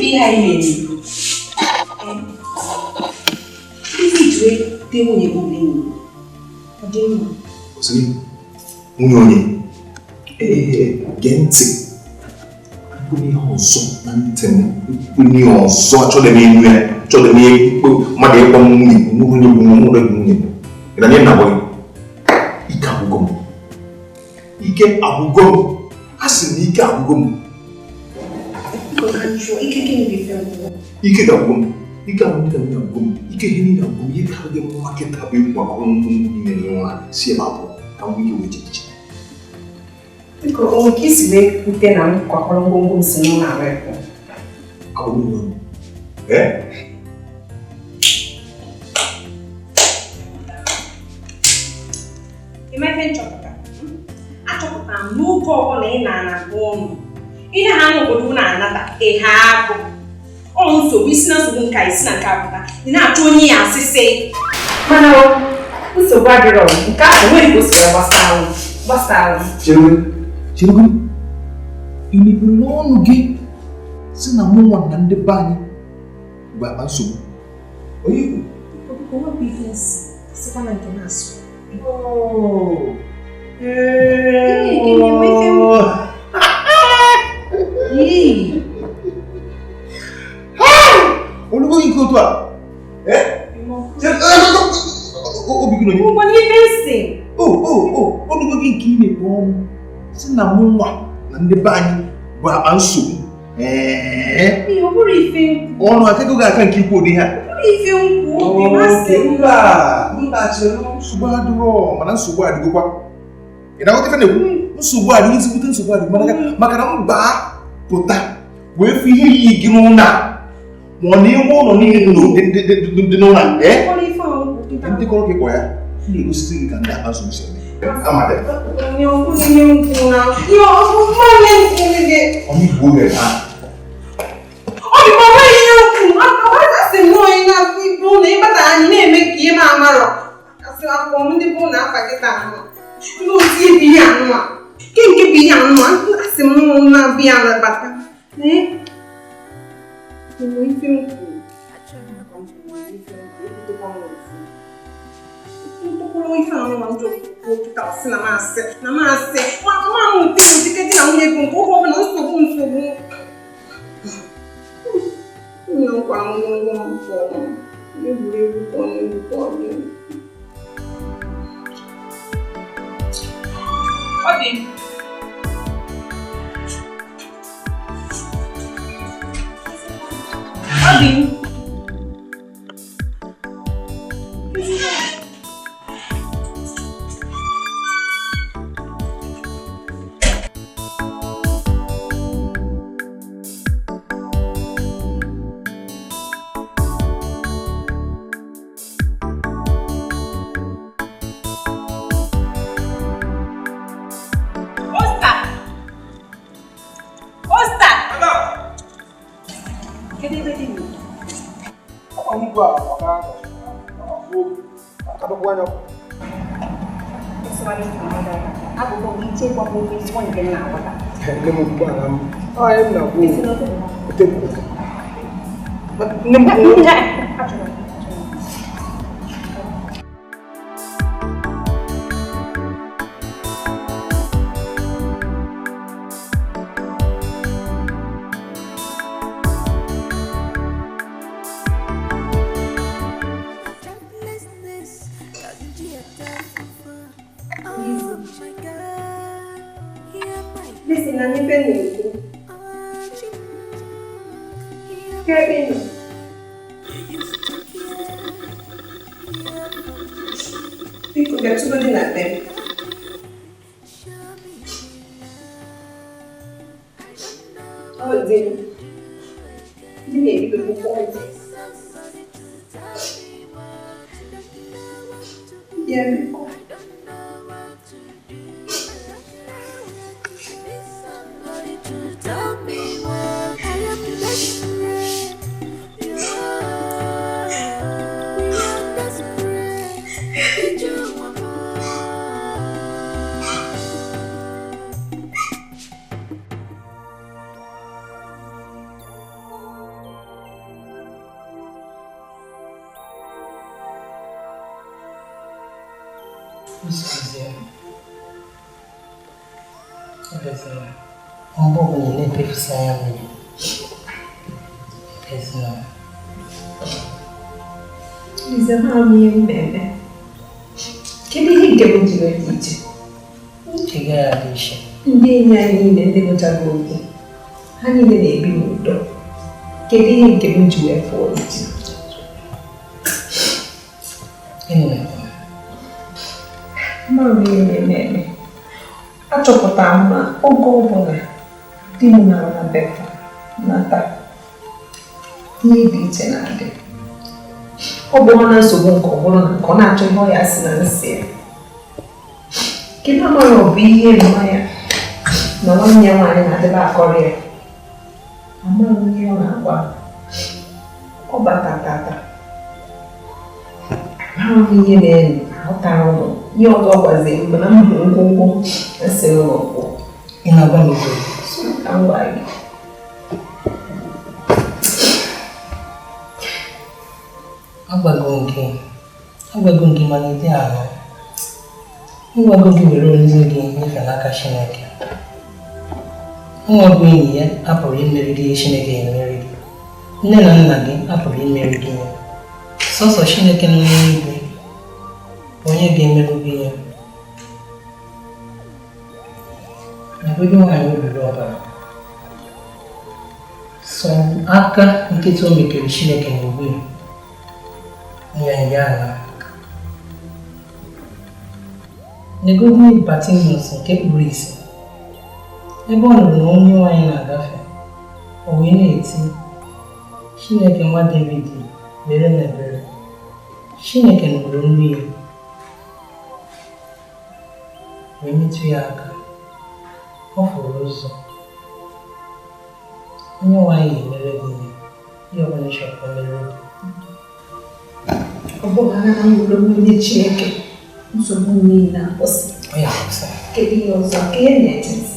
behind me. This way, they won't even blame me. I don't know. What's it? Onny. Gente. Kuni hoso nantem. Kuni hoso chole me nwe. Chole me ma de ko mu ni mu ni mu de mu ni. Ina ni na boy. Ika bugom. Ike abugom. Asini ike abugom. Ike abugom. Ike abugom. Ike hini na abugom. Ike hade mu market abe mu akon mu ni no si babo. Kan wi we jeje. Iko o kisi we kute na kwa kolongo sinu na repo. Abugom. Imagine chọpụta. Achọpụta n'oge ọbụla ị na-anagụ ọnụ. Ihe ha n'obodo na-anata ha abụ. Ọ nsogbu isi na nsogbu nka isi na nke apụta. Ị na-achọ onye ya asịsị. Mana nsogbu adịrọ nke ahụ nwere ka o si gbasara. Chere. Ị mebiri n'ọnụ gị si na mụ nwa na ndị be anyị bụ akpa nsogbu. Onye ikwu? Ọkụkọ bụ ihe sikwa na nke na-asụ. Olùkọ́ yìí kò tó à? Obi kìí lọ yìí. Mo ní bẹ́ẹ̀sì. Olùkọ́ yìí kìí lè bọ́ ọ́n sí na mú wà na ndị be anyị bụ akpa nsogbu. Ọ bụrụ ife nkwu. Ọnụ akẹ́kọ̀ọ́ ga-aka nke ikwu ụdị ha. Ife nkwu obi masị. Mba chere nsogbu adịrọ mana nsogbu adịgokwa. Ị na-aghọta ife na-ekwu? Nsogbu adịghị ezigbote nsogbu adịghị maka na mba pụta wee fụ ihe iyi gị n'ụlọ ma ọ na-enwe ụlọ niile dị n'ụlọ ndị kọrọ gị kpọ ya na-egositi gị ka ndị akpa nsogbu si eme. Ọmịgbo oge ha. Na ịbata anyị na-eme ka ihe na-amarọ asị akwụkwọ ndị bụ na afa gị taa anụma ndị ozi bụ ihe anụma nke bụ ihe anụma asị m na-abịa nabata ife nkwu ntụkwụrụ ife anụma ndị okpụta ọsị na masị mamụ nke diketi na nwunye bụ nke oge ọbụla nsogbu nna nkwa ngwongwo mpọ egwuregwu Listen, I'm independent. Kevin. People get somebody like them. Oh, it didn't. You need to go forward. Yeah. achọpụtara m na oge ọbụla di m nara na befa nata ihe dị iche na-adị. Ọ bụ ha na nsogbu nke ọ bụrụ na nke ọ na-achọ ihe ọ ya si na nsị ya. Kedu amara ọ bụ ihe mma ya na nwanne ya nwaanyị na-adịba akọrọ ya. Amaghị m ihe ọ na-agwa ọ batatata. Ahụghị ihe na-elu ahụtara ụlọ ihe ọzọ ọ gwaziri mgbe na mbụ ngwongwo esiri ụlọ kwụ. Ị na-agwa m ego ka m gwa gị. Agwago gị mana ịdị ahụ. Ngwago gị were onye gị nyefee n'aka Chineke. Nwa bụ enyi ya apụrụ imeri gị ihe Chineke emeri gị. Nne na nna gị apụrụ imeri gị ya. Sọsọ Chineke nọ n'eluigwe onye ga-emerụ gị ya. Nagodi nwaanyị oriri ọbara. Sọ aka nkịtị o mekere Chineke n'ogbe ya ala. Negodi Batimos nke kpuru isi. Ebe ọ nụrụ na onye nwaanyị na-agafe, o wee na-eti, Chineke nwa David mere m ebere. Chineke nụrụ nri ya, wee metụ ya aka. Ọ fụrụ ụzọ. Onye nwaanyị ga-emere gị ihe ọbụla ịchọrọ mere gị. Ọ bụghị na nwere onye Chineke nsogbu niile na-akwụsị. Kedu ihe ọzọ ka ihe na-echezi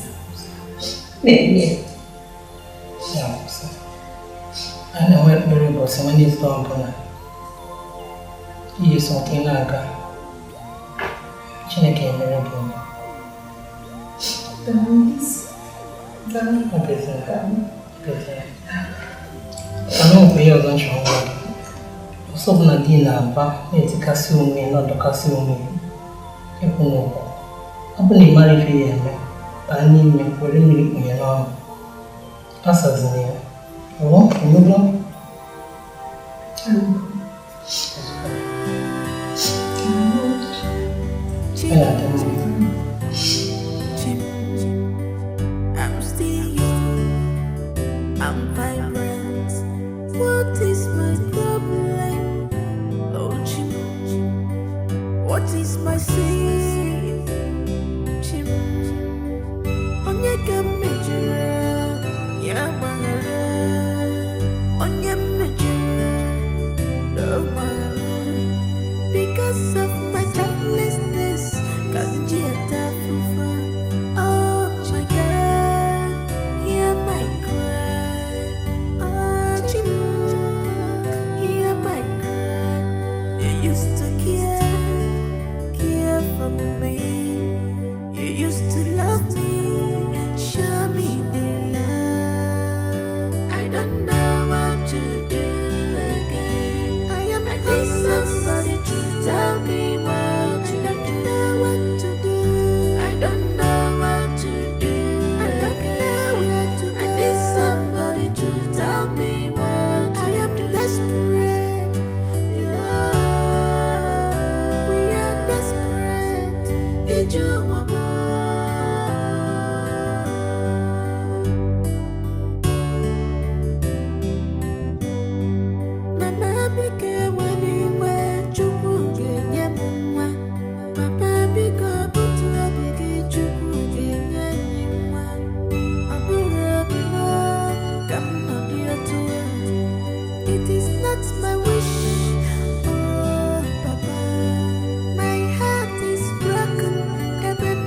na-eme ya? A na-enwe ekpere ụbọchị Wenezdee ọbụla iyi so nke ị na-aga Chineke emere gị. Anụ nkwe ihe ọzọ nchọrọ nwa gị. Ọsọ bụ na di na-aba na-etikasị onwe na-adọkasị onwe ịkwụ n'ụkwụ. Ọ bụ na ị mara ife ya eme, baa n'ime were mmiri kpunye n'ọnụ. Asazina ya. Enugo? I'm still young, I'm vibrant. What is my problem? Oh, Jim, what is my sin? Jim, on your major, yeah, on your major, because of my childlessness, can't you tell? Oh my God, hear my cry. Oh, Jim, hear my cry. You used to care for me. You used to love me, show me the love. I don't know what to do again. I am like somebody to tell me what to do. I don't know what to do. I don't know what to do. I don't know where to go. I need somebody to tell me what to do. I am desperate. We are desperate. Did you want more? Mama became when he went to Papa became to a big it is not my wish, oh Papa. My heart is broken, even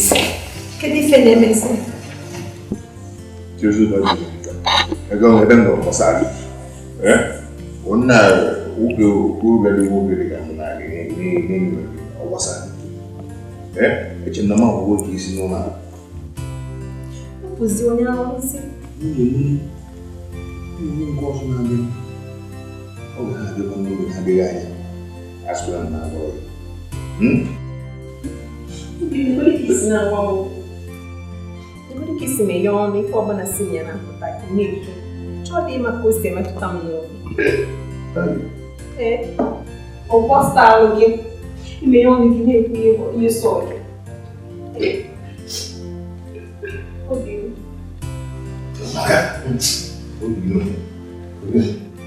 isi. Kedu ife na-emezi? Jesu ba ji. Ego ngebe ngo pasali. Onna uge gari ga na ni pasali. Eche na ma wo ki si no na. Puzi onye ahụ si. Ni ngo so na ni. O ga de ko no ga de ga ya. Asura na bo. Ngoli kisi na wawo. Ngoli kisi me yon ife ọbụla si ya na pụta na-ekwu. Chọọ dị maka ose metụta m n'obi. Ọgbọ staalụ gị. Ime yon gị na-ekwu ihe sọ gị.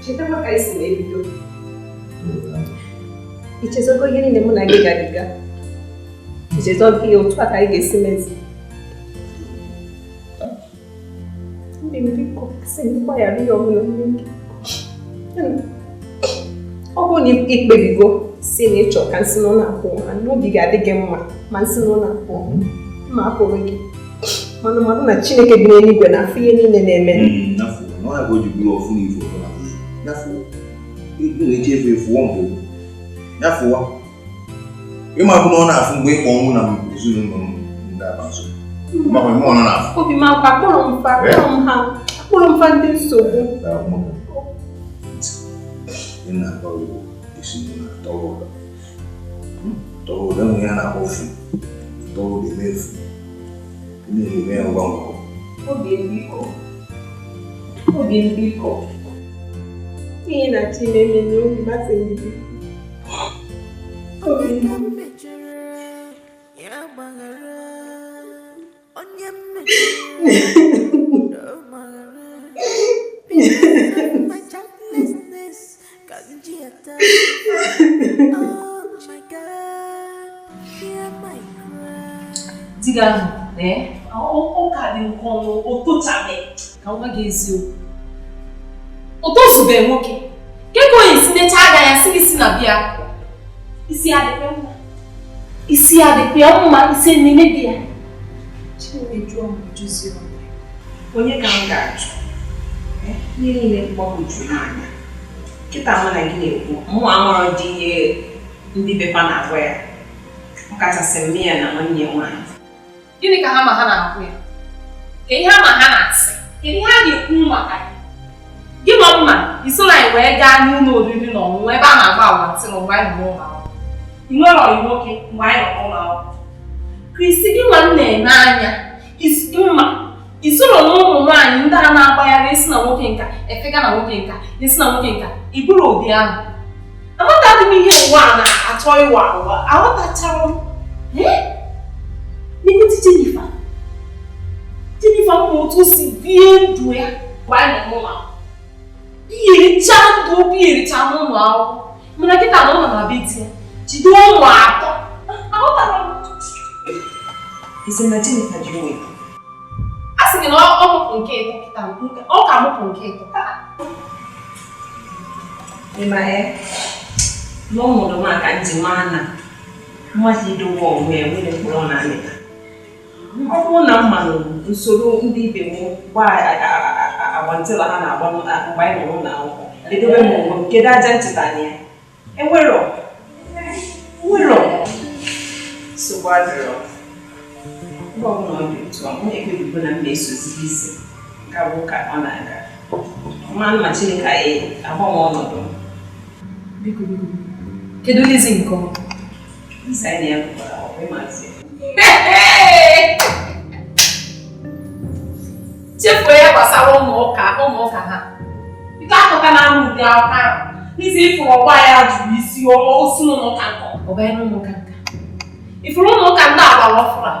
Cheta maka isi na-ebido. Ichezogo ihe niile mụ na gị gagiga. Ichezogo ihe otu aka ị ga-esi mezi. Ndị mbiko si mgbaghara ihe ọbụla ndị gị. Ọ bụrụ na ikpebigo si na ịchọ ka nsị nọ na-akwụ ha n'obi ga-adị gị mma ma nsị nọ na-akwụ ma apụrụ gị. Mana mmadụ na Chineke bi n'eluigwe na afọ ihe niile na-eme. N'afọ na ọ ya bụ o ji bụrụ ọfụ na ifo ọfụ na n'afọ ị na-eji efu efuọ mbụ n'afọ ịma bụ na ọ na-afụ mgbe ịkpọ ọnwụ na ezinụlọ ndị abazo maka ime ọ na-afụ Obi m akwa akpọrọ m fa ndị nsogbu. ị na-akpọ Igbo ezinụlọ tọrọ ụda enwe ya na-akpọ ofu tọrọ ụda emefu na-eme ya ngwa ngwa. Obi mbiko ihe na-achị na-eme n'obi masị ndị Diga, né? O cadê o tochabe? Calma que isso. O toso bem o quê? Que coisa ne chaga ya sigi na bia. Isi ade pe uma. Isi ade pe uma, isi nene bia. Chineke jụọ m juzi onye ka m ga-ajụ ihe niile mgbagwoju n'anya kịta mụ na gị na-ekwu mụ amụrụ dị ihe ndị bepa na-agwa ya ọkachasị mme ya na nwanne ya nwaanyị. Gịnị ka ha ma ha na-akwụ ya? Ka ihe ama ha na-asị kedu ihe a ga-ekwu maka ya? Gị ma mma isoro anyị wee gaa n'ụlọ oriri na ọṅụṅụ ebe a na-agba awantị na mgbe anyị nọ n'ụlọ akwụkwọ. I nwere ọyị nwoke mgbe anyị nọ n'ụlọ akwụkwọ. Kristi gị nwa m na-eme anya isi mma isoro na ụmụ nwaanyị ndị a na-agbagharị esi na nwoke nka efega na nwoke nka esi na nwoke nka iburu ụdị ahụ. Amataghị m ihe ụwa a na-achọ ịwa ụwa aghọtachara m. N'ikute Jennifer mma otu si bie ndụ ya mgbe anyị nọ n'ụlọ akwụkwọ. Biyericha ndụ biyericha n'ụlọ akwụkwọ mana kịta na ụlọ na be di ya jide ụmụ atọ. Aghọtara m. Isi na Jennifer ji onwe A sị gị na ọ mụpụ nke ịtọ kịta ọ ka mụpụ nke ịtọ. ịma n'ọnọdụ maka ndị maa na mmadụ idowe onwe ya nwere mkpụrụ na amịta. Ọ bụrụ na mmanụ usoro ndị ibe m gbaa agbantịla ha na-agba mgbe anyị nọ n'ụlọ akwụkwọ edobe m onwe m kedu aja ncheta anya enwerọ nsogbu adịrọ mgbe ọbụla ọ dị otu a mụ ekpebigo na mba esozighị isi nke bụ ka ọ na-aga mmanụ ma Chineke agbanwe ọnọdụ m. Biko kedu izi nke ọ? Isi anyị ya gwara ọkwa ịmazi chefuo ya gbasara ụmụ ụka ha. Biko akụka na amụ ụdị akụkọ ahụ n'isi ifuru ọgba ya jụrụ isi osi n'ụlọ ụka nkọ ọbanye n'ụlọ ụka nka. Ifuru ụlọ ụka ndị agbara ọfụrụ a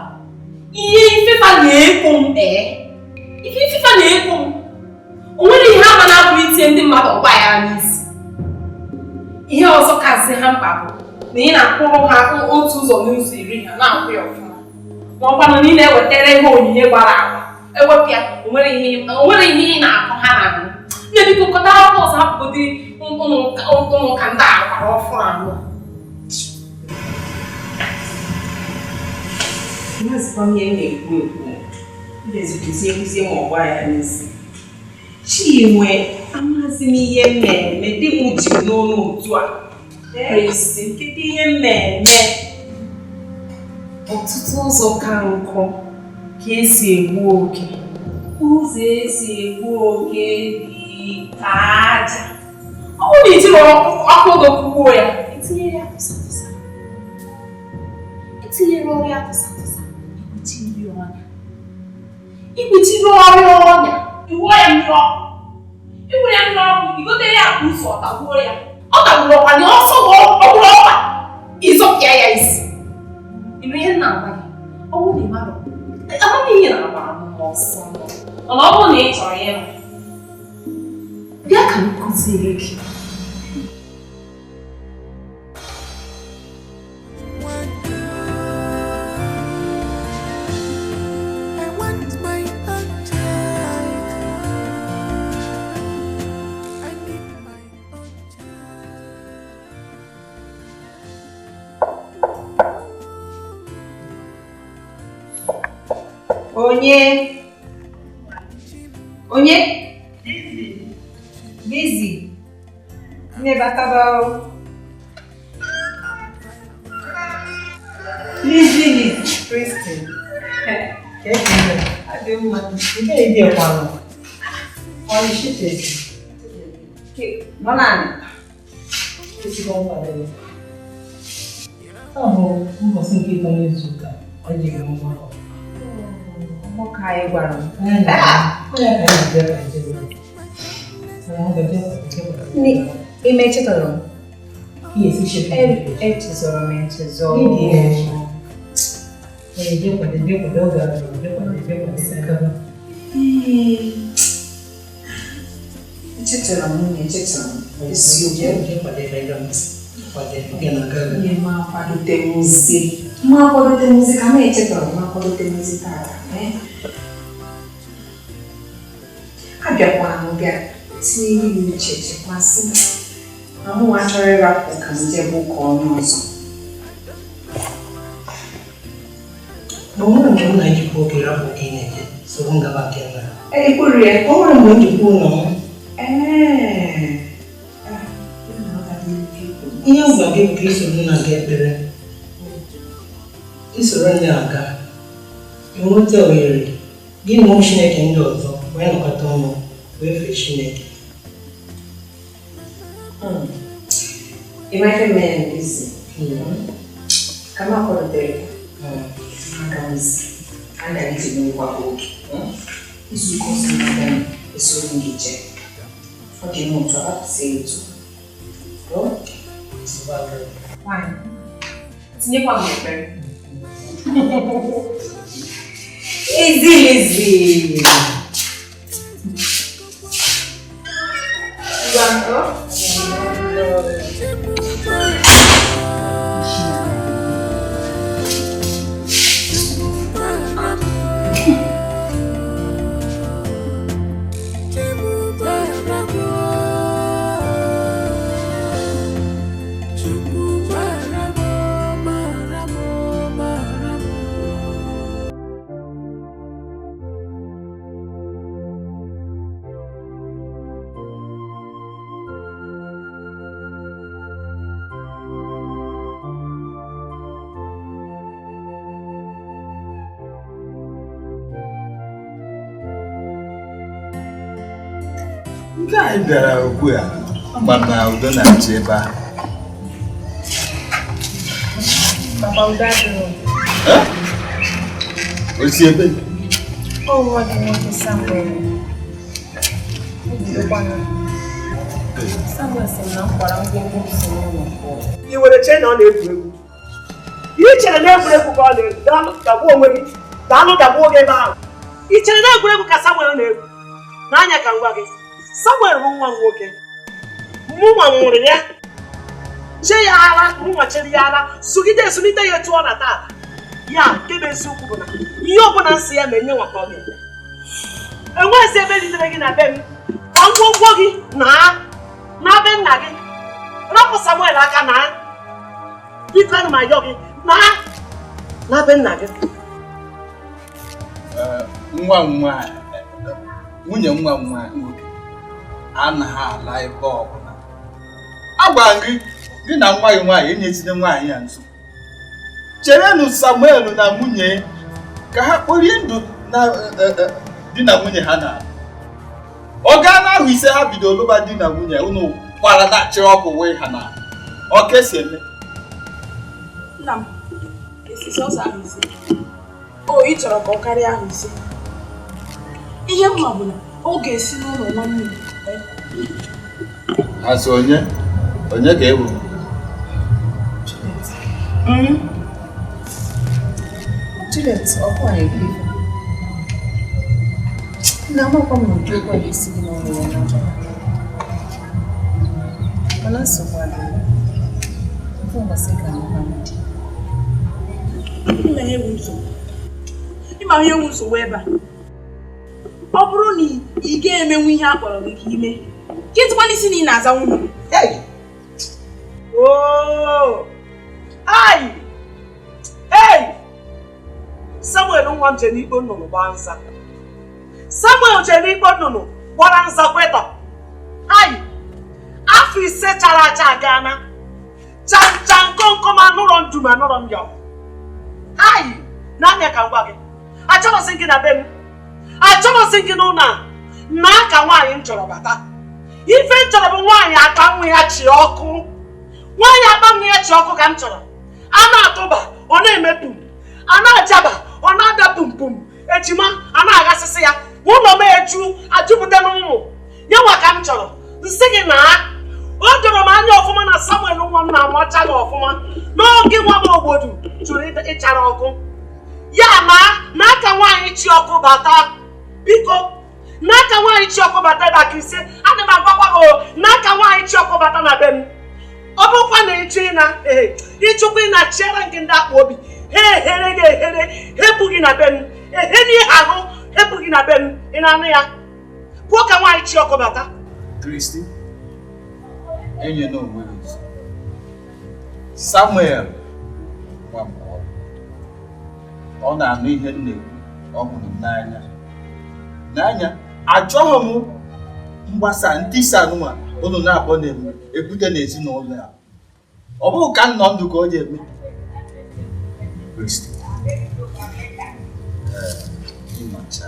ihe ifefa na-ekwo m ifefa na-ekwo m o nwere ihe ama na-abụ itinye ndị mmadụ ọgba ya n'isi. Ihe ọzọ kazi ha mkpa bụ na ị na-akwụrụ ha otu ụzọ n'ụzọ iri ha na-akwụ ya ọfụma ma ọkwanụ na ị na-ewetara ihe onyinye gbara agba ewepụ ya o nwere ihe ị na-akọ ha na-agụ. Nne biko kọtara ọkụ ọzọ hapụgodị ụmụ ka ndị agbara ọfụrụ anụ. Mas from here, there's a museum of wireless. She went, I'm asking me, men, they didn't know to a place, getting men. Ọtụtụ ụzọ ka nkọ ka esi egbu oke. Ụzọ esi egbu oke dị ka aja. Ọ bụrụ na itiri ọkụdo kwuo ya, etinyere ya tụsatụsa. Etinyere ọrịa tụsatụsa, ikpuchiri ọnya. Ikpuchiri ọrịa ọnya, iwụọ ya mmiri ọkụ. Iwụọ ya mmiri ọkụ, igotere ya ka ụzọ ọtagbuo ya. Ọ tagburu ọkwa na ọsọ ọbụrụ ọkwa, ịzọpịa ya isi. Ihe nna agwa gị, ọ bụrụ na ị mara amaghị ihe na-agbara m ọsọ mana ọ bụrụ na ị chọrọ ya bịa ka m kụziere gị. Onye? Busy. Never about. Lizzie, Kristen. I don't want to be a one. All shit is. Nolan. This is all for them. Oh, who wasn't given you to I didn't know. Okay, well. Image it alone. Yes, it should be. It is a romantic zone. See you check my sin. I'm not sure if I can get a book on also. No one can let you book it up again, so don't go back in there. Hey, put it all I'm going to go on. You know, give peace of Luna get better. It's a run down. You won't tell me. Give motion again, though, when I got on. We're fishing it. Imagine men busy. Come up for the day. And I need to know what book. This will cost me them a sewing kitchen. What do you want to have to say it to? Go? It's about her. Why? It's not my friend. Easy. I bịara okwu ya mana udo na-achị ebe a. Papa udo adịrọ. O si ebe? O nwa gị nwoke Samuel. Samuel sị na m gwara ngwongwo m si n'ụlọ pụọ. I nwere che na ọ na-egwu egwu. I chere na egwuregwu ka ọ na-egwu dagbuo onwe gị dagbuo gị ebe ahụ. I chere na egwuregwu ka Samuel na-egwu n'anya ka ngwa gị. Samuel bụ nwa nwoke. Mụnwa nwụrụ ya. Che ya ara, mụnwa chere ya ara, sugide ya etu ọ na tata. Ya nke bụ eziokwu bụ na ihe ọbụla nsị ya na-enye nwa ka ọ ga-eme. Enweghịzi ebe litere gị na be m. Ka ngwongwo gị na be nna gị. Rapụ Samuel aka na biko ana m ayọ gị na be nna gị. nwunye nwa nwoke anaghị ala ebe ọbụla. Agwa gị na nwa gị nwaanyị enyezina nwaanyị ya nso. Cherenụ Samuel na nwunye ka ha kporie ndụ na di na nwunye ha na. Ọ gaa n'ahụ ise ha bido lụba di na nwunye unu kwara na chịrị ọkụ wee ha na. Ọ kesi eme. Nna m, esi sọsọ ahụ ise. O, ị chọrọ ka ọ karịa ahụ ise. Ihe mma bụ na ọ ga-esi n'ụlọ nwanne m. Asị onye ga-ewu. Juliet, ọkwa na-ebi na amakwa m n'ụdị ụgwọ ga-esi gị n'ọrụ ya n'ọjọọ. Mana nsogbu adịghị. Nke ụbọchị ka nọkwa n'ụdị. Ịma ihe ewu nsogbu ebe a. Ọ bụrụ na ị ga-emenwu ihe a kpọrọ gị ka ime, kịtịkwa n'isi na ị na-aza nwunye. Samuel nwa m jere n'ikpo nnụnụ gbaa nza. Samuel jere n'ikpo nnụnụ gbara nza kweta. Afọ ise chara acha agana. Chan komkom anụrọ ndụ ma anụrọ m ya. N'anya ka ngwa gị. Achọghịzị gị na be m. Achọghịzị gị n'ụlọ a. N'aka nwaanyị m chọrọ bata. Ife m chọrọ bụ nwaanyị akpa nwa ya chi ọkụ. Nwaanyị akpa nwa ya chi ọkụ ka m chọrọ. A na-atụba, ọ na-eme pum. A na-ajaba, ọ na-ada pum pum. Ejima, a na-aghasịsị ya. Ụlọ m eju ajụpụta n'ụmụ. Nyewa ka m chọrọ. Nsị gị na o doro m anya ọfụma na Samuel nwa m na-amacha gị ọfụma. N'oge nwa m obodo chụrụ ịchara ọkụ. Ya n'aka nwaanyị chi ọkụ bata. Biko, n'aka nwaanyị chi ọkụ bata ebe aka ise. Ana m agwakwa gị n'aka nwaanyị chi ọkụ bata na be m. Ọ bụkwa na ịchụ ịchụkwa ị na-chiara gị ndị akpa obi. Ha ehere gị ehere, hepụ gị na be m. Ehe n'ihe ahụ, hepụ gị na be m. Ị na-anụ ya? Pụọ ka nwaanyị chi ọkụ bata. Kristi, enye na onwe gị. Samuel ọ na-anụ ihe m na-ekwu, ọ hụrụ m n'anya. Achọghị m mgbasa ntịsa nwa unu na-akpọ na-ebute n'ezinụlọ ya. Ọ bụghị ka nnọ ndụ ka ọ ji eme. Kristi, ịmacha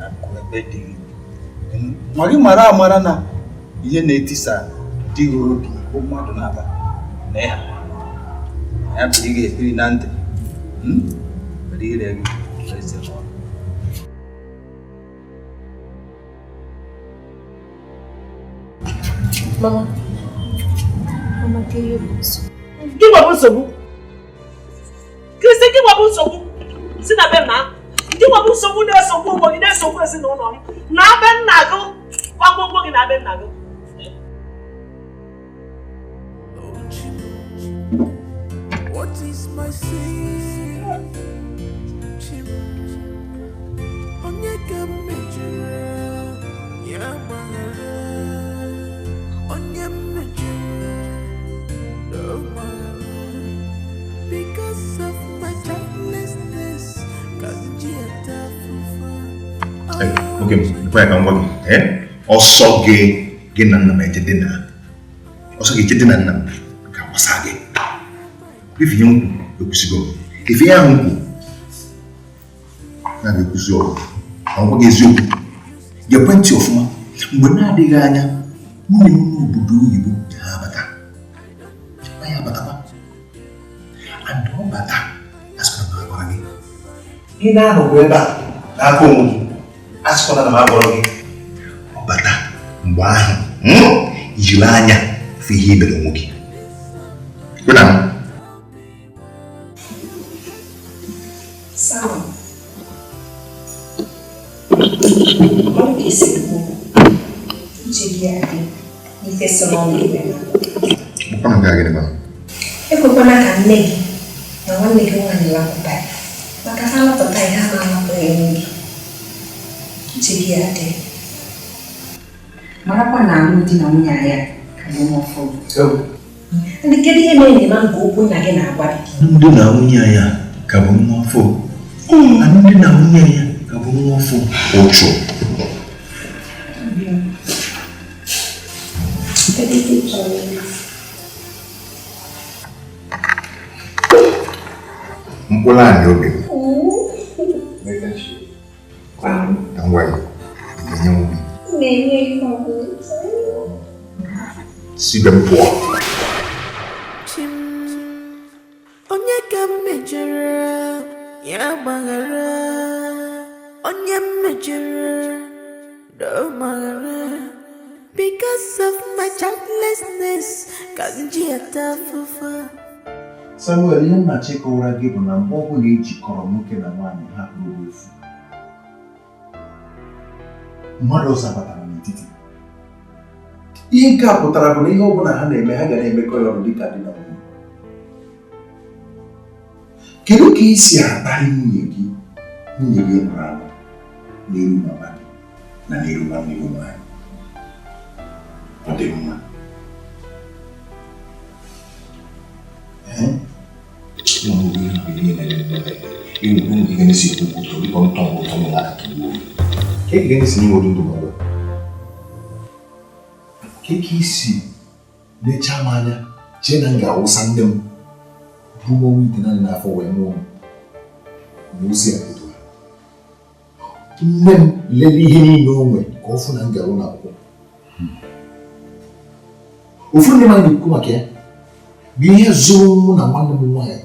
akụ ebe dị ma gị mara amara na ihe na-etisa dị gị obi bụ mmadụ na-aba na ya bụ ị ga-ekiri na ntị were ire gị eze ọrụ. Mama, ka ihe bụ nsogbu. Gị nwabụ nsogbu. Kristi, gị nwabụ nsogbu. Si na be nna. Gị nwabụ nsogbu na-esogbu ụgbọ gị na-esogbu ezinụlọ m. Na be nna gị. Gwa ngwongwo gị na be nna gị. What is my sin? Onye ka mejọrọ ya gbaghara. Onye mejọrọ no gbaghara. Because of my thoughtlessness, kanjiata fufa. Okay, before I can work, also gị na nna m ejede na. Also gị ejede na nna m ka gbasa gị. If you don't go, if you don't go, na ekwusi ọgụ. Ọgwụ gị eziokwu. Your plenty of money. Mgbe na-adịghị anya, nwunye m n'obodo oyibo ga-abata. Ọ ya abatakwa. And ọ bata, asịkwa na m agwara gị. Gị na-anọgbu ebe a n'aka onwe gị. Asịkwa na m agwara gị. Ọ bata mgbe ahụ, ijiri anya fụ ihe ibere onwe gị. Kwena m. Samuel, ọ ga-esi ugbo uche gị adị n'ife so n'ọnụ ibe na. Bụkwa na gị ma. Ekwekwana ka nne gị na nwanne gị nwaanyị lapụta ya maka ha lapụta ihe a na-alapụghị enwe gị. Uche gị adị. Marakwa na alụmdi na nwunye ya ka bụ nwa ọfụrụ. Ndị kedu ihe mere na nke okwu nna gị na-agwa gị? Alụmdi na nwunye ya ka bụ nwa ọfụrụ. And then I will hear a woman for Ocho. Mpola nyobe. Don't worry. See them poor. Onye ka mejere ya gbagara, onye mejere do magara. Because of my childlessness, kanji atafufa. Samuel, ihe nna chekọrọ gị bụ na mgbe ọbụla ejikọrọ nwoke na nwaanyị ha bụrụ ofu. Mmadụ ọzọ batara n'etiti. Ihe nke a pụtara bụ na ihe ọbụla ha na-eme ha ga na-emekọ ya ọnụ dịka dị na nwunye. Kedu ka ị si atarị nwunye gị nụrụ anụ n'iru mama gị na n'iru nwanne gị nwaanyị? Ọ dị mma. Keke isi lecha m anya chee na m ga-awụsa nne m bụ ọnwa ite naanị n'afọ wee mụọ m n'ozi a pụtara. Nne m lele ihe niile o nwere ka ọ fụ na m gara ụlọ akwụkwọ. Ofu ndị mmadụ na-ekwu maka ya bụ ihe zụrụ mụ na nwanne m nwaanyị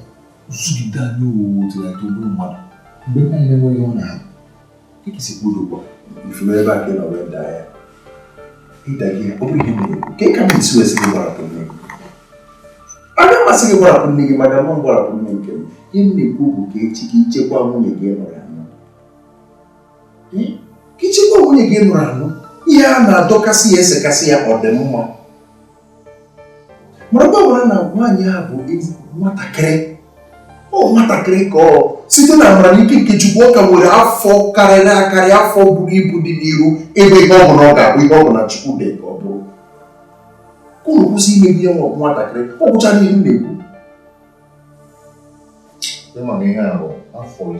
zụgide anyị otu na nke obere mmadụ mgbe m anyị na-enweghị ọ na ha. Keke si kwudo ụgwọ ifuru ebe a ka ị nọ wee daa ya. Dikeh, ọ bụ ihe na-ekwu ka ị ka m esi wee sị gị gbarapụ nne gị. Aga masị gị gbarapụ nne gị maka mụ gbarapụ nne nke m. Ihe m na-ekwu bụ ka echi ka ichekwa nwunye gị nụrụ anụ. Ka ichekwa nwunye gị nụrụ anụ, ihe a na-adọkasị ya esekasị ya ọ dị mma. Mara gbawara na nwaanyị a bụ nwatakịrị. Ọ nwatakịrị ka ọ site na amara n'ike nke Chukwu ọ ka nwere afọ karịrị akarị, afọ buru ibu dị n'iru ebe ihe ọ bụla ọ ga-abụ ihe ọ bụla Chukwu dị ka ọ bụrụ. Unu kwụsị imebi ya nwatakịrị, ọ bụcha n'ihe m na-ekwu. Ịma na ihe a bụ afọ 5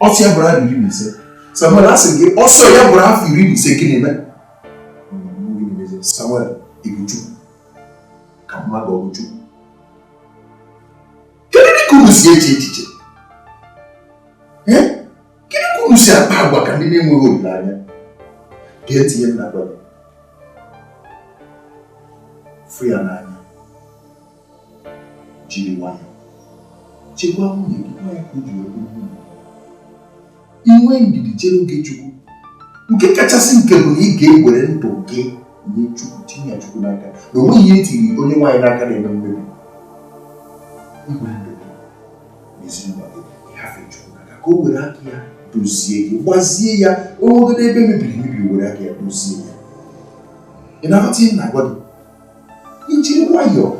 ọsọ ya bụrụ afọ 15. Samuel asị gị ọsọ ya bụrụ afọ 15 gịnị mee? Samuel ịbụ Chukwu ka mmadụ ọ bụ Chukwu. Kedu ka unu si eche echiche? Kedu ka unu si akpa agwa ka ndị na-enweghị olileanya? Ga-etinye m na gwa gị. Fụ ya n'anya. Jiri nwayọọ. Chekwaa nwunye gị nwa ya ka o ji wee bụrụ nwunye. Inwe ndidi chere oge Chukwu. Nke kachasị nke bụ na ị ga-ewere ndụ gị nye Chukwu, tinye ya Chukwu n'aka. Na o nweghị ihe etiri onye nwaanyị n'aka na-eme mmebi. Iwere ndụ gị n'ezinụlọ gị, ịhafe Chukwu n'aka ka o were aka ya dozie gị, gbazie ya. Onwegoro ebe mebiri emebi, were aka ya dozie ya. Ị na-aghọta ihe m na-agwa gị? Ijiri nwayọọ.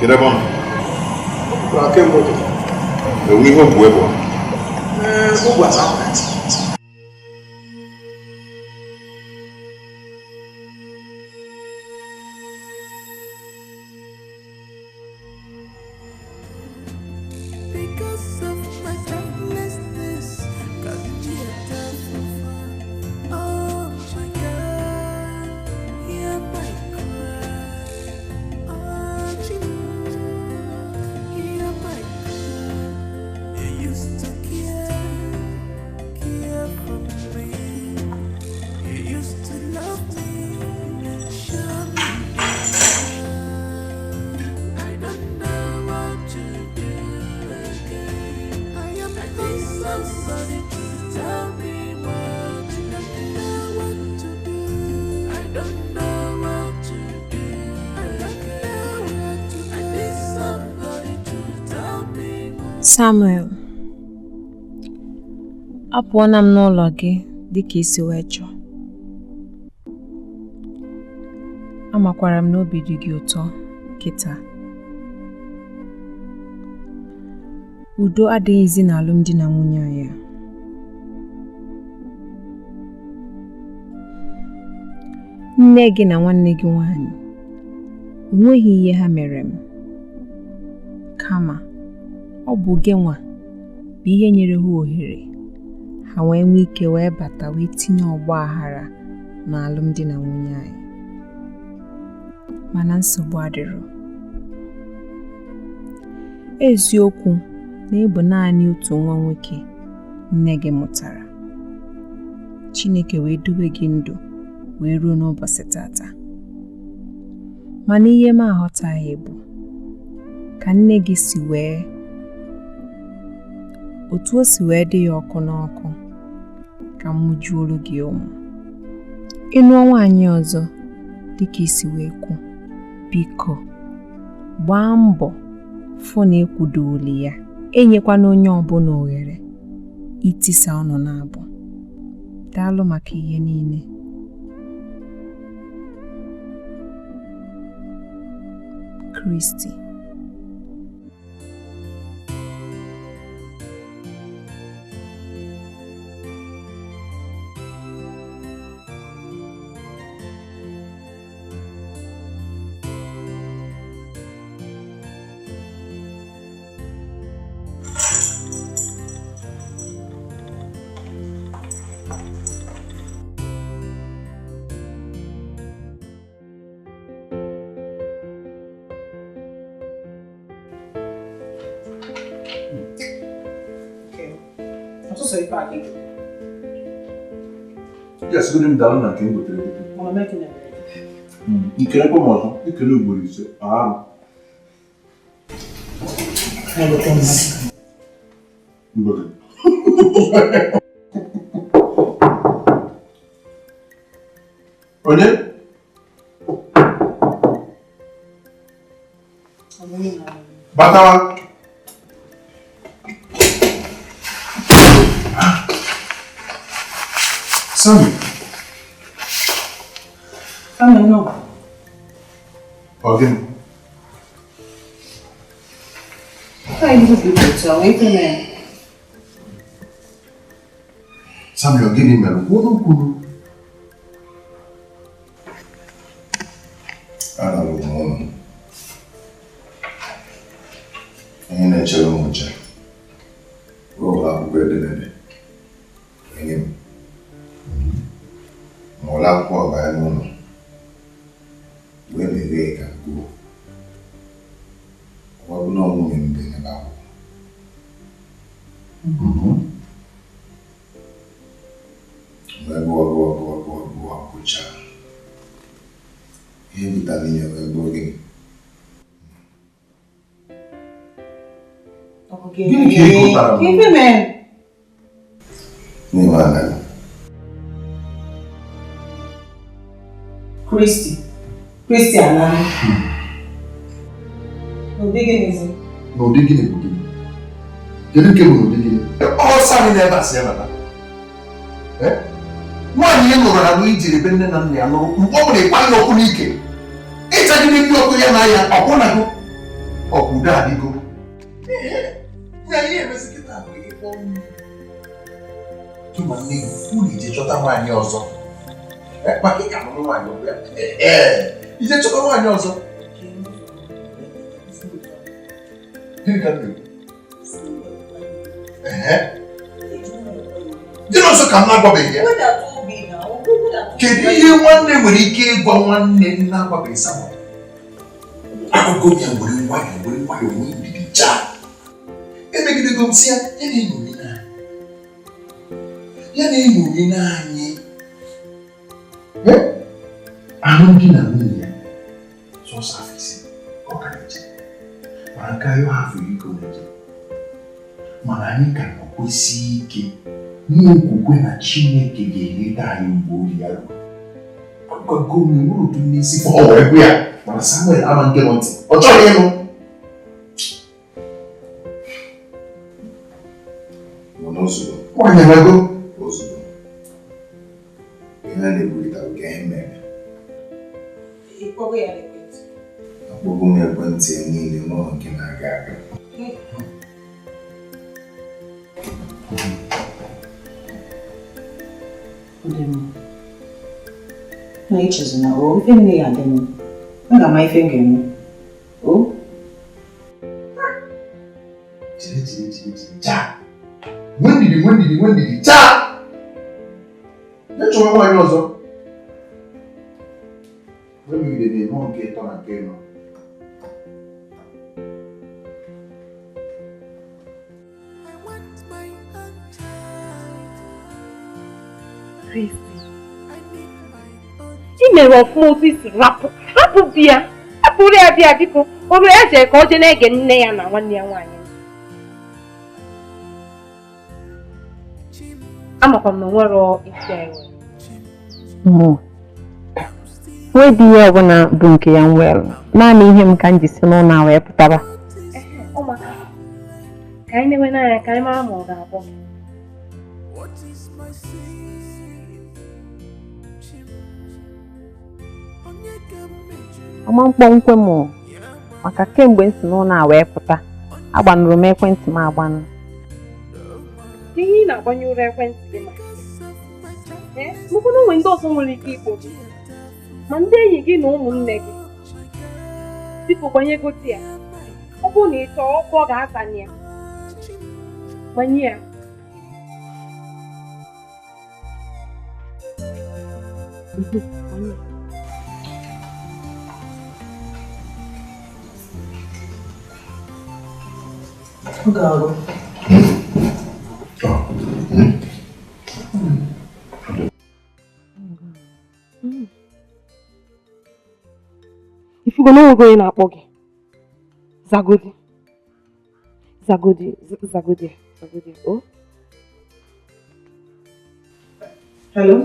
Kira bang? Rakem boto. Uni ho buat apa? Buat apa? Samuel, apụọna m n'ụlọ gị dịka isi wee chọọ. Amakwara m na obi dị gị ụtọ kịta. Udo adịghịzi n'alụmdi na nwunye anyị. Nne gị na nwanne gị nwanyị onweghị ihe ha mere m, kama ọ bụ gị nwa bụ ihe nyere ha ohere ha wee nwee ike wee bata wee tinye ọgba aghara n'alụmdi na nwunye anyị. Mana nsogbu adịrọ. Eziokwu na ịbụ naanị otu nwa nwoke nne gị mụtara. Chineke wee dobe gị ndụ wee ruo n'ụbọchị tata. Mana ihe m aghọtaghị bụ ka nne gị si wee otu o si wee dị ya ọkụ n'ọkụ ka m mụjuolu gị ụmụ. Ịnụọ nwaanyị ọzọ dịka isi wee kwu, biko gbaa mbọ fụ na ekwudooli ya. Enyekwana onye ọbụla ohere itisa ọnụ n'abụ. Daalụ maka ihe niile. Kristi. Yes, good down and came with it. I'm making it. You can't come on, you can look what you say. I will come back. Onye? Batawa. Sammy. Sammy, no. Again. Why you people tell me to me? Sammy, you're getting me. What do you do? I don't know. I'm not sure I'm going roll up bread in it. Mola kwa ba no no. We be re ka go. Wa bu no mu mi be na ba. Wa go kucha. Ye bitani ya go ge. Okay. Give him man. Ni mana. Christiana. No digging is it? No digging. You didn't give no digging. All Sammy never say that. Eh? One year no na we jiri benne na nne ano. Mpo le pa no kunike. Echa di bi oku ya na ya okuna go. Okuda adigo. Ya ye mesikita ko ipo. Tu mani fuli je chota nwanyị ọzọ. Paki ka mo nwanyị ọbịa. Ije chọta nwanyị ọzọ. Gịnị ka dị? Gịnị ọzọ ka m na-agwabeghị ya? Kedu ihe nwanne nwere ike ịgwa nwanne na-agwabeghị sama? Akụkọ ya nwere nwayọ onye ndidi chaa. Emegidego m si ya, ya na-eṅomi n'anyị. Alụmdi na nwunye ya sọsọ afọ ise ka ọ ka na-eche. Mana nke anyị hafụ ike ọ na-eche. Mana anyị ka na-akwụsị ike n'okwukwe na Chineke ga-eleta anyị mgbe oge ya ruru. Ọgọgọ m nwere otu n'isi fọọ egwu ya, mana Samuel ama nke ntị. Ọ chọrọ ịnụ. Ozugbo. Nwanyị na-ego? Ozugbo. Ihe a na-eburịta bụ ka ihe mere. Ịkpọgo ya n'ekwentị? Akpọgo m ekwentị ya niile n'ụlọ nke na-aga aga. Na ichezona o ife nne ya dị m. Aga m ife ga-eme. O? Cha! Nwendidi! Cha! Na-echọwa nwaanyị ọzọ. Nwendidi na-eme nke ịtọ na nke ịnọ. I mere ọfụma otu isi rapụ bịa hapụrụ ya bịa biko oru ya jee ka o jee na-ege nne ya na nwanne ya nwaanyị amakwa m na nwere isi enwe nwee dị ihe ọbụla bụ nke ya nwere naanị ihe m ka m ji si n'ụlọ a wee pụtara ụmụaka ka anyị na-enwe n'anya ka anyị mara ma ọ ga-abụ ọma mkpọmkwe m maka kemgbe m si n'ụlọ a wee pụta agbanụrụ m ekwentị m agbanụ ihe ị na-agbanye ụra ekwentị gị ma mụkwụna onwe ndị ọzọ nwere ike ikpo ma ndị enyi gị na ụmụnne gị biko gbanyegoti ya ọ bụrụ na ị chọọ ọkụ ọ ga-azanye ya gbanye ya Gago. Ifugo na onwego onye na-akpọ gị Zagodi o Hello?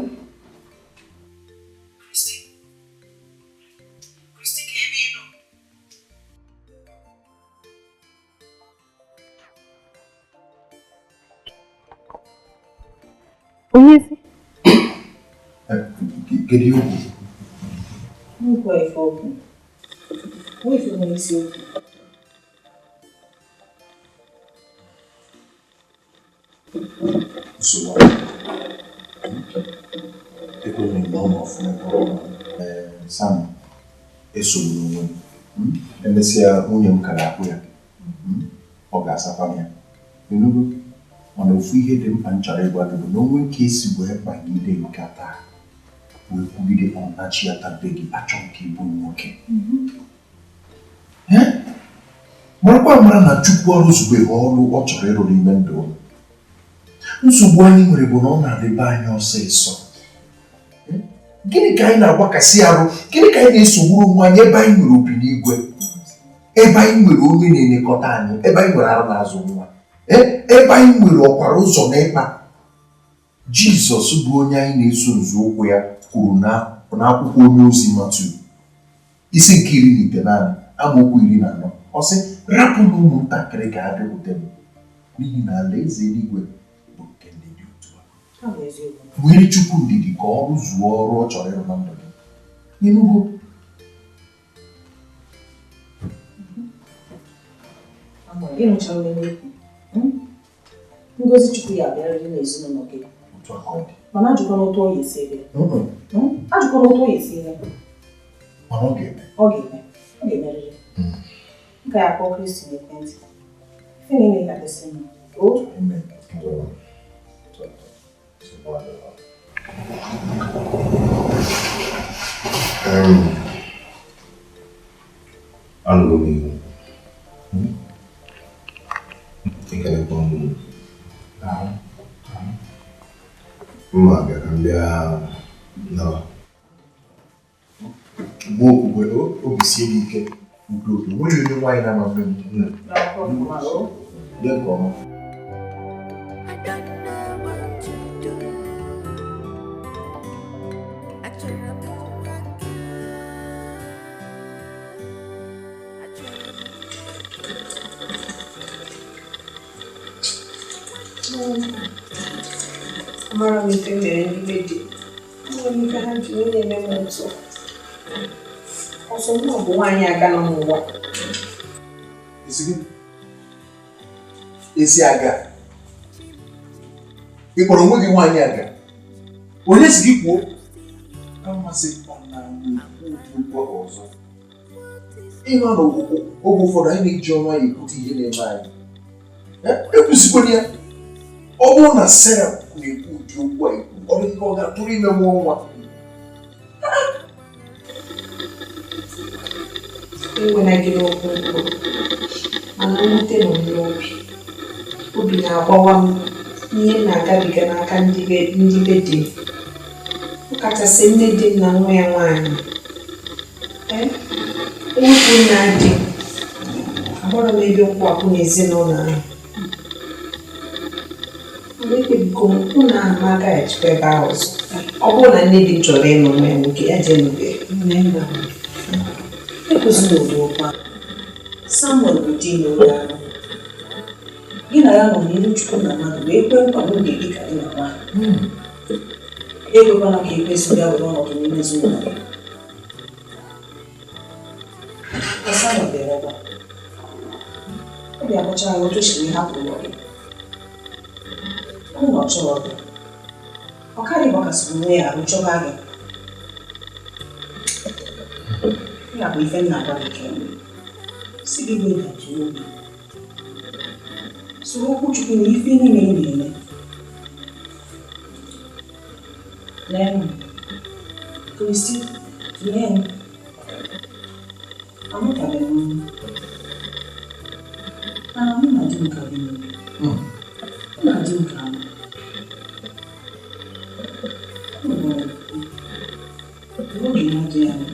onye isi Kedu ihe okwu? Nkwa ife okwu. Ife nwere isi okwu. Sam esogbu n'onwe m emesịa nwunye m kara akpụ ya ọ ga-asakwa m ya enugo mana ofu ihe dị mkpa m chọrọ ịgwa gị bụ na onwe nke esi wee kpagide nke taa wee kwugide ọnachi ya tabe gị achọ nke ịbụ nwoke marakwa mara na Chukwu ọrụ zube ọrụ ọ chọrọ ịrụ n'ime ndụ nsogbu anyị nwere bụ na ọ na-adịbe anyị ọsịsọ gịnị ka anyị na-agbakasị arụ gịnị ka anyị na-esogburu onwe anyị ebe anyị nwere obi n'igwe ebe anyị nwere onye na-elekọta anyị ebe anyị nwere arụ n'azụ nwa ebe anyị nwere ọkwara ụzọ n'ịkpa Jizọs bụ onye anyị na-eso nzọụkwụ ya kwuru n'akwụkwọ onye ozi Matiu isi nke 19 amaokwu 14 ọ sị rapụ na ụmụntakịrị ga-abịakwute m n'ihi na alaeze eluigwe bụ nke ndị dị otu a nwere Chukwu ndidi ka ọ rụzuo ọrụ ọ chọrọ ịrụ na ndụ gị ịnụgo ịnụchara onye n'ekwu ngozi Chukwu ya abịarịrị n'ezinụlọ gị mana ajụkwana otu ọ ga-esi ebe ajụkwana otu ọ ga-esi ebe mana ọ ga-eme ọ ga-emerịrị nke ya akpọ Kristi n'ekwentị ife niile ga-adịsị mma o anụrụ m iwu ekelekwa m mma bịa ka m bịa na mgbe okwukwe obi sie gị ike udo nwere onye nwaanyị na-ama mme m bịa nke ọma Amara m ife mere n'ime di. Enwere m ife ha ji onye eme m otu. Ọsọ mụ bụ nwaanyị aga nọ n'ụwa. Esi aga. Ị kpọrọ onwe gị nwaanyị aga. Onye si gị kwuo? Amasị na ụkwụ ọzọ. Ịma na oge ụfọdụ anyị na-eji ọnụ anyị ekwute ihe na-eme anyị. Ekwusikwana ya. Ọ bụrụ na Sarah na-ekwu ụdị okwu a ekwu, ọ dị ka ọ ga-atụrụ ime mụọ nwa. Enwena gị n'okwu mkpụrụ, mana mwute nọ n'obi. Obi na-agbawa m ihe na-agabiga n'aka ndị be di m. Ọkachasị nne di m na nwa ya nwaanyị. Nnukwu nna di m, agbara m ebe nkwapụ n'ezinụlọ ahụ. Mgbe ekpebiko m unu ahụ agaghachikwa ebe ahụ ọzọ. Ọ bụrụ na nne di m chọrọ ịnụ nwa ya nwoke, ya jee nube. Nne nna m ekwesịrị ụdị ụkwa. Samuel bụ di n'oge ahụ. Gị na ya nọ n'ihu Chukwu na mmadụ wee kwe nkwa n'oge dị ka di na nwaanyị. Ekwekwana ka ekwesị bịa were ọnọdụ n'ime ezinụlọ ya. Samuel bịara ebe a. Ọ bịa kpọcha ya otu siri hapụ ụlọ gị. Ụlọ chọrọ gị. Ọ karịa gbakasịrị onwe ya arụ chọba gị. Ya bụ ife nna agwa gị kemgbe. Si gị bụ ịdajụ obi. Soro okwu Chukwu na ife niile ị na-eme. Lee m. Kristi, tụlee m. Amụtabeghị m. Mana mụ na di m ka dị n'obi. Mụ na di m ka m. Oge na-adịghị anya.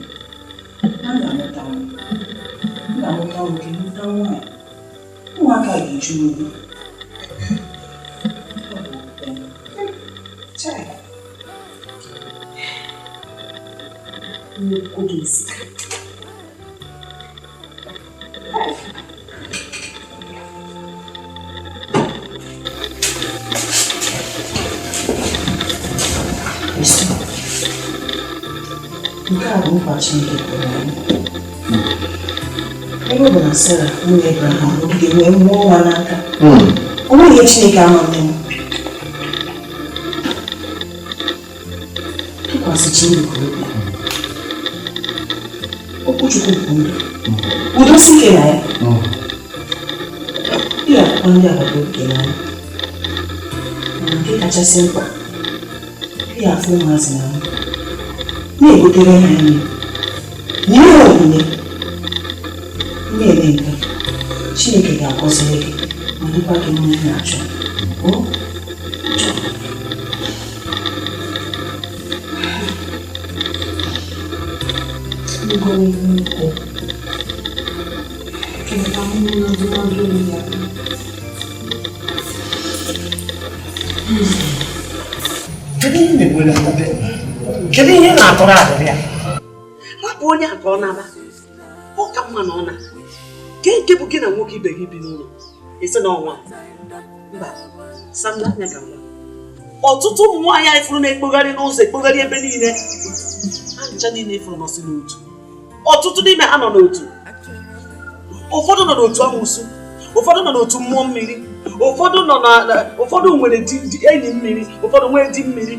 A ga-amụta m. M ga-amụta nwoke mụta nwaanyị. Ụmụaka ga-eju obi. Nnukwu ga-esi. Nke a bụ nkwa Chineke kwere anyị. Ebe ọ bụ na Sarah, nwunye Abraham, ga-enwe mmụọ nwa n'aka. O nweghị ihe Chineke amaghị m. Tụkwasị Chineke obi. Okwu Chukwu bụ ndụ. Udosi ike na ya. Ị ga-akpọ ndị agbata obi gị n'anya. Mana nke kachasị mkpa, ị ga-afụ ụmụazị n'anya. Na-egotere ha nri. Nye ha onyinye. Na-eme nke Chineke ga-agọziri gị ma dịkwa gị mma na-achọ. Ngọrọ ihe ukwu. Kemgbe ahụhụ na ndụmọdụ ya. Kedu ihe na-atọrọ adịrị ya? Hapụ onye a ka ọ naba. Ọ ka mma na ọ na. Nke bụ gị na nwoke ibe gị bi n'ụlọ. Isi na ọnwa. Mba, Sam n'anya ka nwa. Ọtụtụ ụmụ nwaanyị anyị fụrụ na-ekpogharị n'ụzọ ekpogharị ebe niile. Ha ncha niile fụrụ nọsị n'otu. Ọtụtụ n'ime ha nọ n'otu. Ụfọdụ nọ n'otu amụsụ. Ụfọdụ nọ n'otu mmụọ mmiri. Ụfọdụ nwere enyi mmiri. Ụfọdụ nwere di mmiri.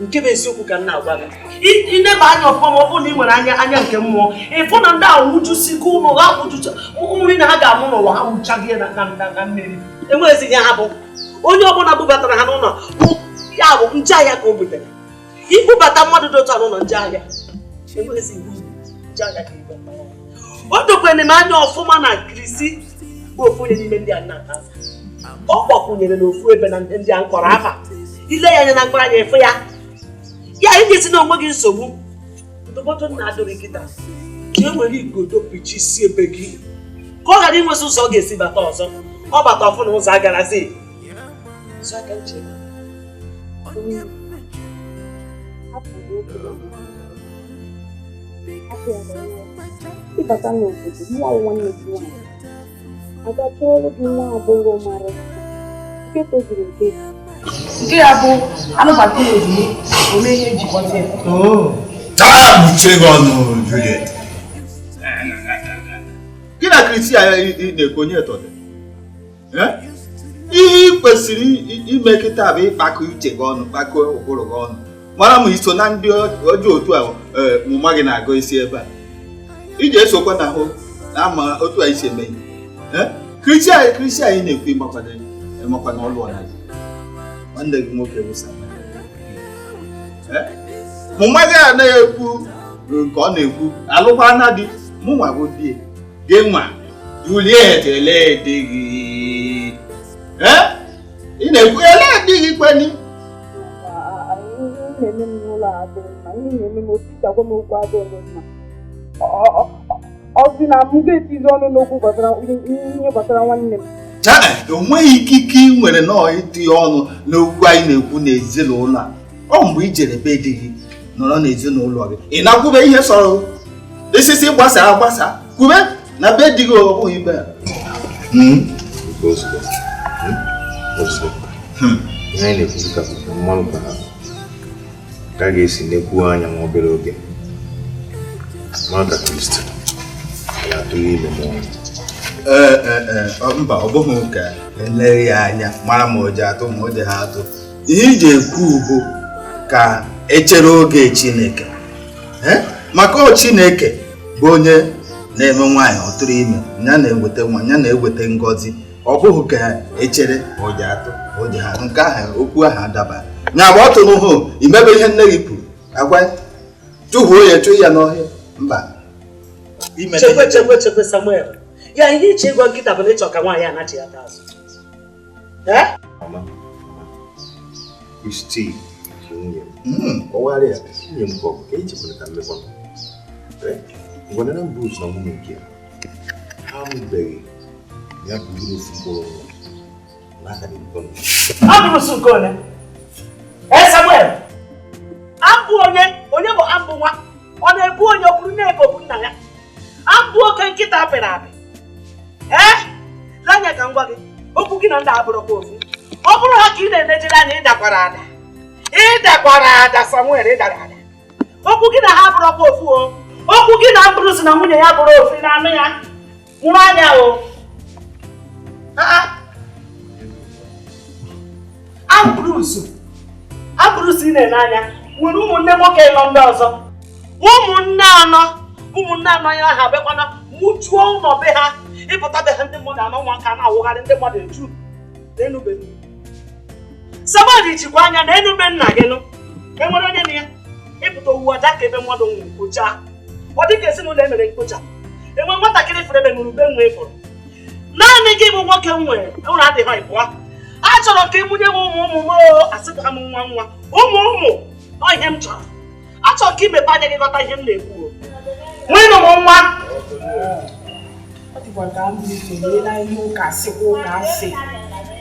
Nke bụ eziokwu ka m na-agwa gị. Ịneba anya ọfụma ma ọ bụrụ na ị nwere anya nke mmụọ, ịfụ na ndị ahụ nwụjụsigo ụlọ ha kwụjụcha nri na ha ga-amụ n'ụwa ha nwụchaghị na mmiri. Enweghịzi ya ha bụ onye ọbụla bubatara ha n'ụlọ ya bụ nje ahịa ka o butere. Ibubata mmadụ dị otu a n'ụlọ nje ahịa. Enweghịzi nje ahịa ka ibata. O dokwere m anya ọfụma na Kristi bụ ofu onye n'ime ndị a na-ata. Ọ gbakwunyere n'ofu ebe na ndị a nkọrọ afa. Ile ya anya na mkpụrụ anya efu ya. Ya ị ga-esi na onwe gị nsogbu. Ndụmọdụ na-adụghị gị taa. Ka e nwere igodo pichi si ebe gị. Ka ọ ghara inwesị ụzọ ọ ga-esi bata ọzọ. Ọ bata ọfụ na ụzọ agarazi. Ụzọ aka nche. Ịbata n'obodo, mụ nwanne gị nwaanyị. Aga chọrọ gị nwa agbọghọ mara. nke tozuru oke. Nke ya bụ anụbata ozugbo ome ihe njikọta ya. Muchie gị ọnụ, Juliet. Gị na Kristian na-ekonye etọdị. Ihe ị kwesịrị ime kịta bụ ịkpakọ uche gị ọnụ, kpakọ ụbụrụ gị ọnụ. Mara ma iso na ndị ọjọọ otu a mụma gị na-agụ isi ebe a. Iji esokwa na ahụ na ama otu a isi eme ihe. Kristian ị na-ekwu ịmakwa na ọlụ ọna gị. Nwanne gị nwoke wụsa. Mụma gị a na-ekwu nke ọ na-ekwu alụkwa na di mụ nwa bụ di gị nwa Juliet ele di gị. Ị na-ekwu ele di gị kwani? Na-eme m n'ụlọ adịghị mma, ihe na-eme m otichakwa m okwu adịghị mma. Ọ dị na m ga-etizi ọnụ n'okwu ihe gbasara nwanne m. O nweghị ikike ị nwere nọọ itinye ọnụ n'okwu anyị na-ekwu n'ezinụlọ a. Ọ mgbe i jere be di gị nọrọ n'ezinụlọ gị ị na-akwube ihe sọrọ isisi gbasa kwube na be di gị ọ bụghị ibe Ihe na-ekwuzi ka mmanụ ka a ga-esi nekwu anya nwa obere oge maka Kristi atụghị ime mba ọ bụghị ka eleghị ya anya mara ma o ji atụ ma o ji ha atụ. Ihe iji ekwu bụ ka echere oge Chineke maka Chineke bụ onye na-eme nwaanyị ọ tụrụ ime ya na-eweta nwa ya na-eweta ngọzi. Ọ bụghị ka echere o ji atụ o ji ha nke ahụ okwu ahụ adaba nya bụ ọ tụrụ hụ imebe ihe nne gị kwuru agwa tụhuo ya chụ ya n'ọhịa mba. Chekwe Samuel ya ihe iche ịgwa nkịta bụ na ịchọ ka nwaanyị anachi ya azụ. Kristi ọwarị ya nwunye m bụ ka echekwara ka mmekọ ngwana na mbụ na nwunye nke ha mụbeghị ya bụrụ ofu mkpụrụ nwa n'aka dị nkọ. Abụrụ nke onye Samuel abụ onye bụ abụ nwa ọ na-ebu onye okpuru na-ekogbu nna ya abụ oke nkịta apịrị apị. Lanya ka ngwa gị okwu gị na ndị abụrụkwa ofu. Ọ bụrụ ha ka ị na-enejere anya ịdakwara ada Samuel ịdara ada. Okwu gị na ha abụrụkwa ofu o. Okwu gị na abụrụ si na nwunye ya bụrụ ofu na anụ ya nwụrụ anya o. Abụrụsi ị na-ene anya nwere ụmụnne nwoke nọ ndị ọzọ ụmụnne anọ ya ha bekwana mụchuo ụlọ be ha ịpụta be ha ndị mmadụ anọ nwa nka na-awụgharị ndị mmadụ eju n'enube. Samuel jikwa anya na enube nna gị nụ enwere onye na ya ịpụta owu ọja ka ebe mmadụ nwere mkpocha ọ dịka ezinụlọ emere mkpocha enwe nwatakịrị fere ebe nwere ube nwe ịfụrụ naanị gị bụ nwoke nwere ụlọ adịghị ịbụa. Achọrọ ka ịmụnye m ụmụ m asịkwa m nwa ụmụ ọ ihe m chọrọ. Achọrọ ka imepe anya gị ghọta ihe m na-ekwu nwere m nwa. Ọ dịkwa ka m bụ na ihe ụka asịkwa ụka asị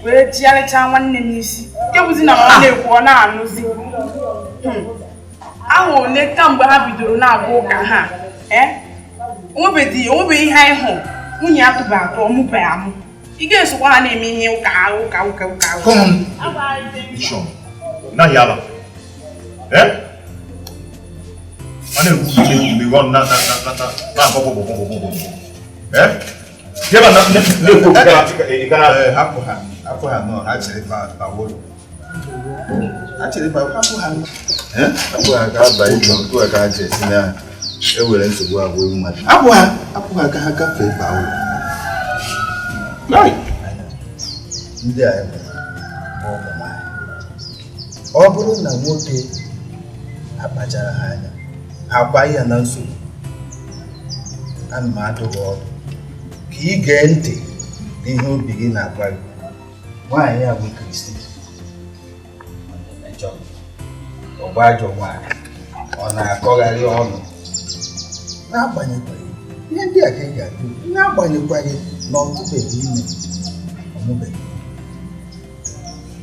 wee jigharịcha nwanne m isi nke bụzi na mma na-ekwu ọ na-anụzi. Ahụ ole kamgbe ha bidoro na-agụ ụka ha onwebeghị ihe anyị hụ nwunye atụba atụ ọmụbeghị amụ. Ị ga-esokwa ha na-eme ihe ụka. naghị ala ọ na-ekwu ọnụ hapụ ha nọ ha chere bawolo ka ha chere si na ewere nsogbu agwa ewu mmadụ hapụ ha ka ha gafee bawolo ndị a ọ bụrụ na nwoke akpachara ha anya agwa ya na nsogbu ana m adụ gị ọdụ ka ị gee ntị n'ihe obi gị na-agwa gị. Nwaanyị a bụ Kristi ọgba ajọ nwaanyị ọ na-akọgharị ọnụ n'agbanyeghị ihe ndị a ka ị ga-ajụ n'agbanyeghị na ọ tụbeghị ime ọmụbeghị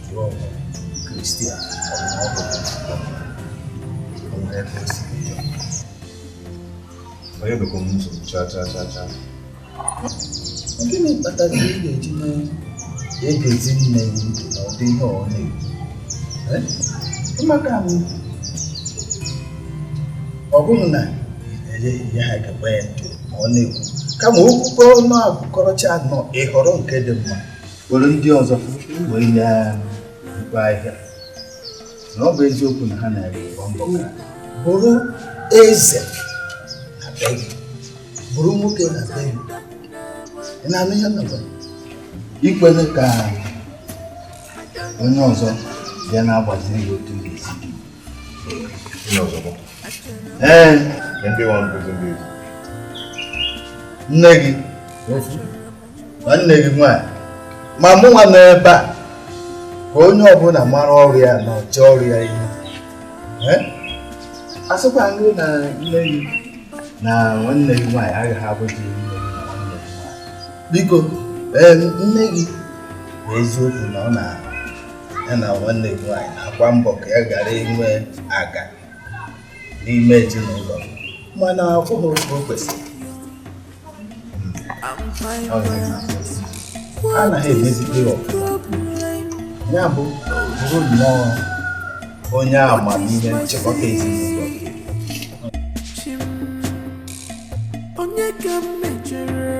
jụọ Kristi a onye bekwa m nsogbu cha gịnị kpatara ị ga-eji mee egezi nne gị ntị na ọ dị ihe ọ na-ekwu maka ọ bụrụ na ihe ha ga-egbe ya ntị ma ọ na-ekwu kama okwukwe ọnụ abụkọrọcha nọ ịhọrọ nke dị mma were ndị ọzọ wee nye ikpe ahịa na ọ bụ eziokwu na ha na-egbo mbọ ka bụrụ eze na be gị bụrụ nwoke na be gị ị na-anụ ya na ikwere ka onye ọzọ bịa na-agbaziri gị otu ga-esi nne gị nwanne gị nwanyị ma mụ nwa nọ ebe a ka onye ọbụla mara ọrụ ya na ọchị ọrụ ya ihe asịkwa nri na nne gị na nwanne gị nwanyị agaghị abụghị nne gị na nwanne gị nwanyị biko nne gị bụ eziokwu na ọ na ya na nwanne gị nwanyị na-akwa mbọ ka ya ghara inwe aga n'ime ezinụlọ mana akwụghị otu o kwesịrị anaghị emezikpe ọfụma ya bụ bụrụ nnọọ onye amamihe nchịkọta ezinụlọ onye ka m mejọrọ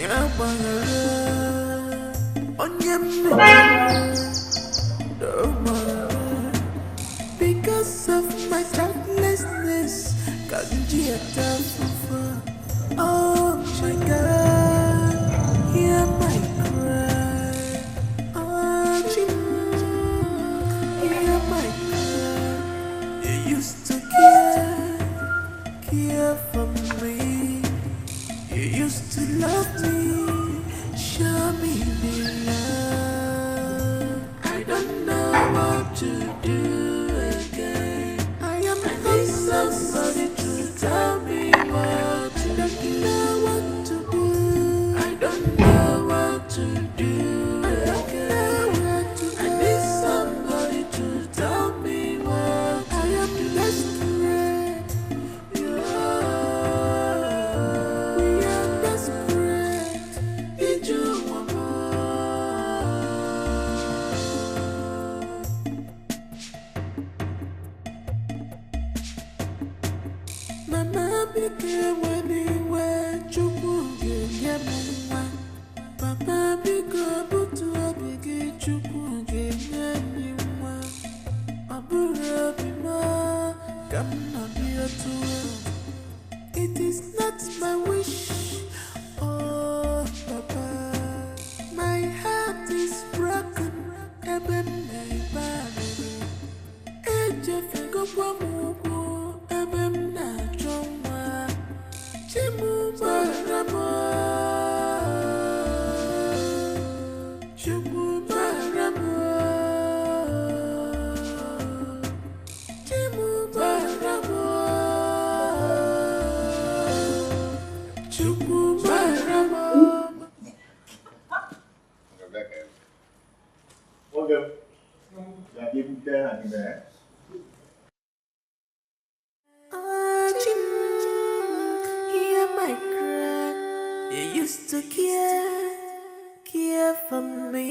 ya gbaghara onye m because of my thoughtlessness can't you oh my God, hear my cry. Oh, hear my cry. You used to care for me. You used to love me, show me the love. I don't know what to do again. I need somebody to tell me what to do. I don't know what to do. I need somebody to tell me what I am desperate. We are desperate. Did you want Mama became anywhere. Papa biko butu obigi chukwu ga-enye anyị nwa ọ bụrụ obi m ka m nọ dị otu it is not my wish oh papa my heart is broken ebe m na-ebe arịrị ejefegokwa m ụkwụ ebe m na-achọ nwa chimugbara m hear my cry. You used to care for me.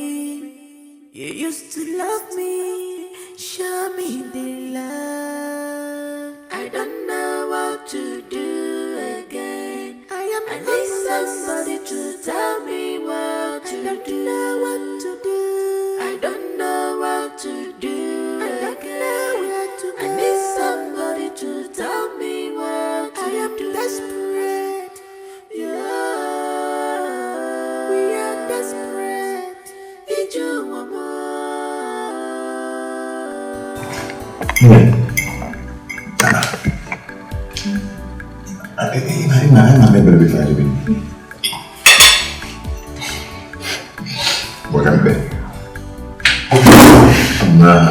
You used to love me, show me the love. I don't know what to do again. I need somebody to tell me what to do. I don't know what to do. I don't know what to do. I need somebody to tell me what to do. I am desperate. We are desperate. Did you want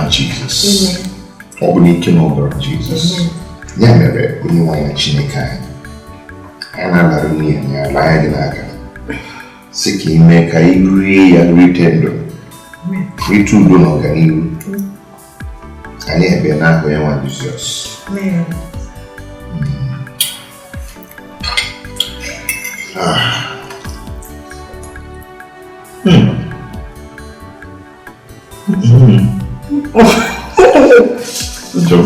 Jesus. Ogunike n'ọbara Jesus. Ya mere onye nwanyị Chineke anyị na-alara nwunye ya laa gị n'aka sị ka ime ka ị rie ya rite ndụ rite udo na ọganihu anyị ebe n'ahụ ya nwa Jizọs. Good job.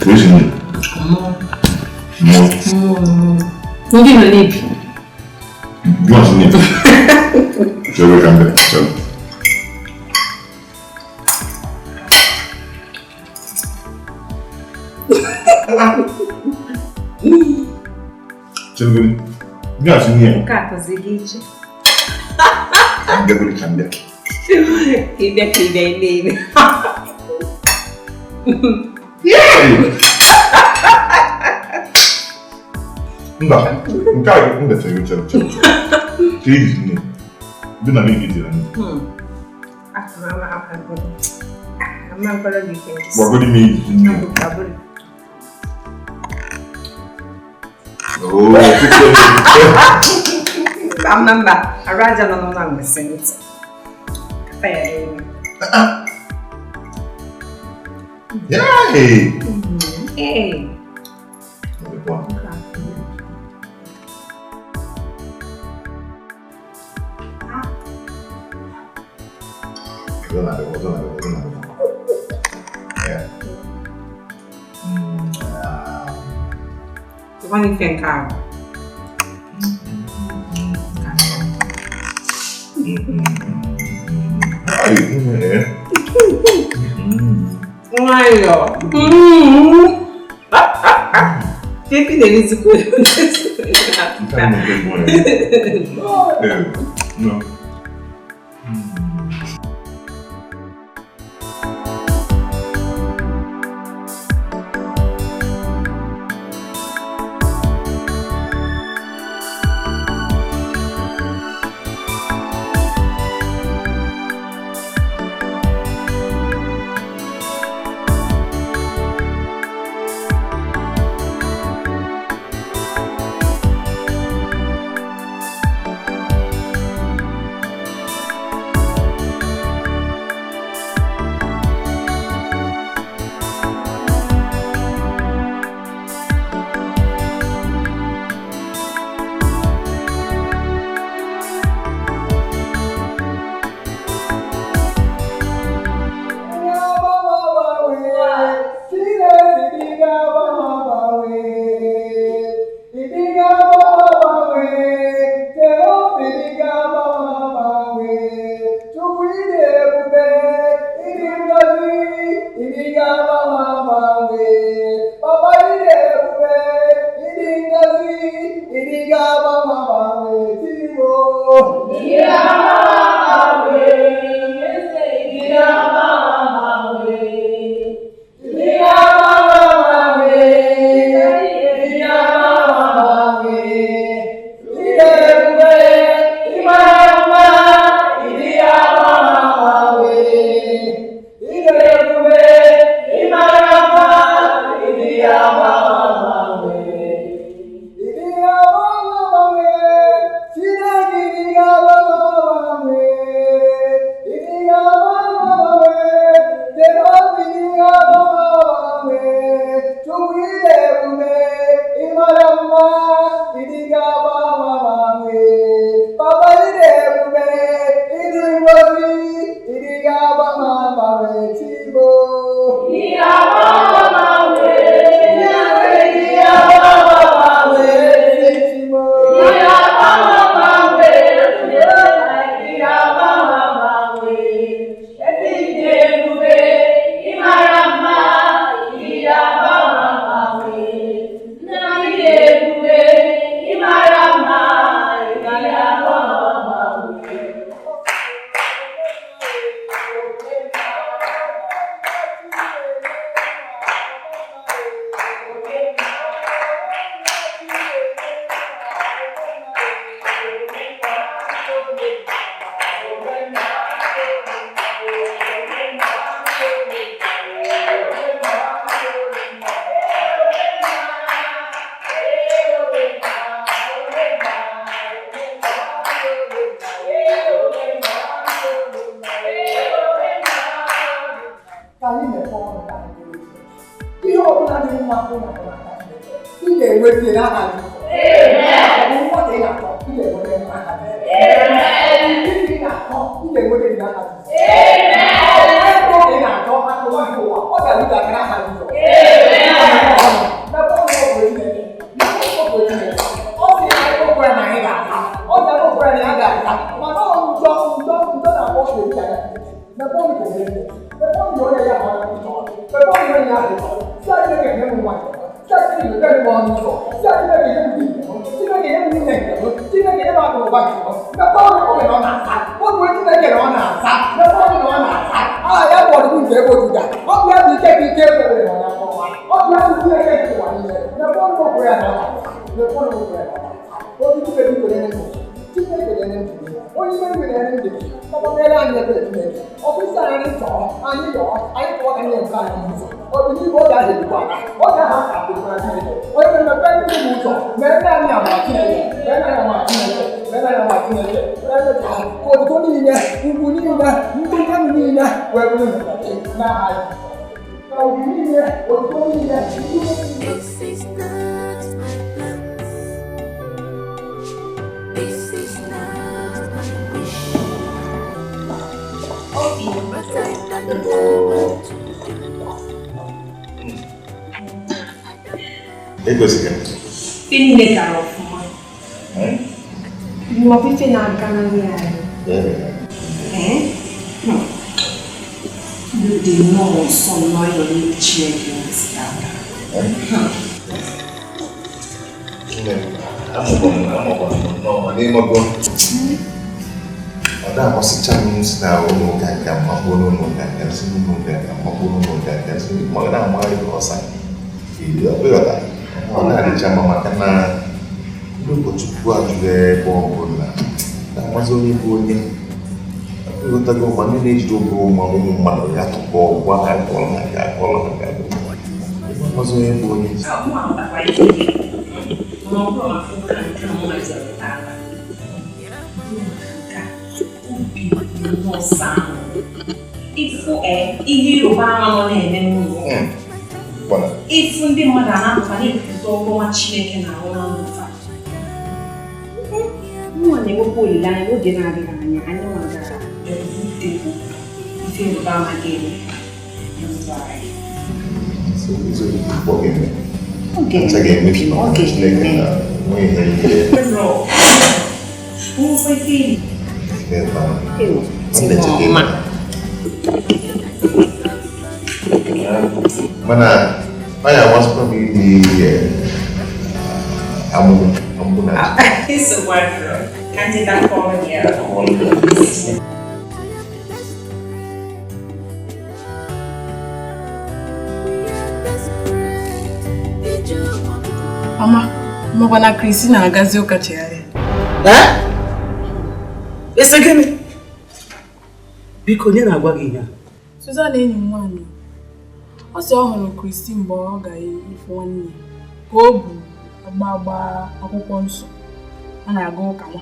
Where's your name? Hindi na nip. You want some name? So we can get so. Children, you want some name? Kato zigiche. Kande. Kibia nini. Yay! Nda, nkai nda chego. Please ni. Bina mingi dira ni. Ama kola weekend. Wagodi mingi ni. Oh, Amamba, araja no ngwesenza. Kapaya ni. Yay! Hey. Yeah. What do you think, Carl? Mario. Pipi dele de coisa. No. Amen. Mama, mwana Christina agazi ukachari. Ese gini? Biko nye na agwa gị ya. Susan enyi nwanyị. Ọ sị ọ hụrụ Christine mgbe ọ ga-efu nwanne ka o bu agba akwụkwọ nsọ. A na-aga ụka nwa.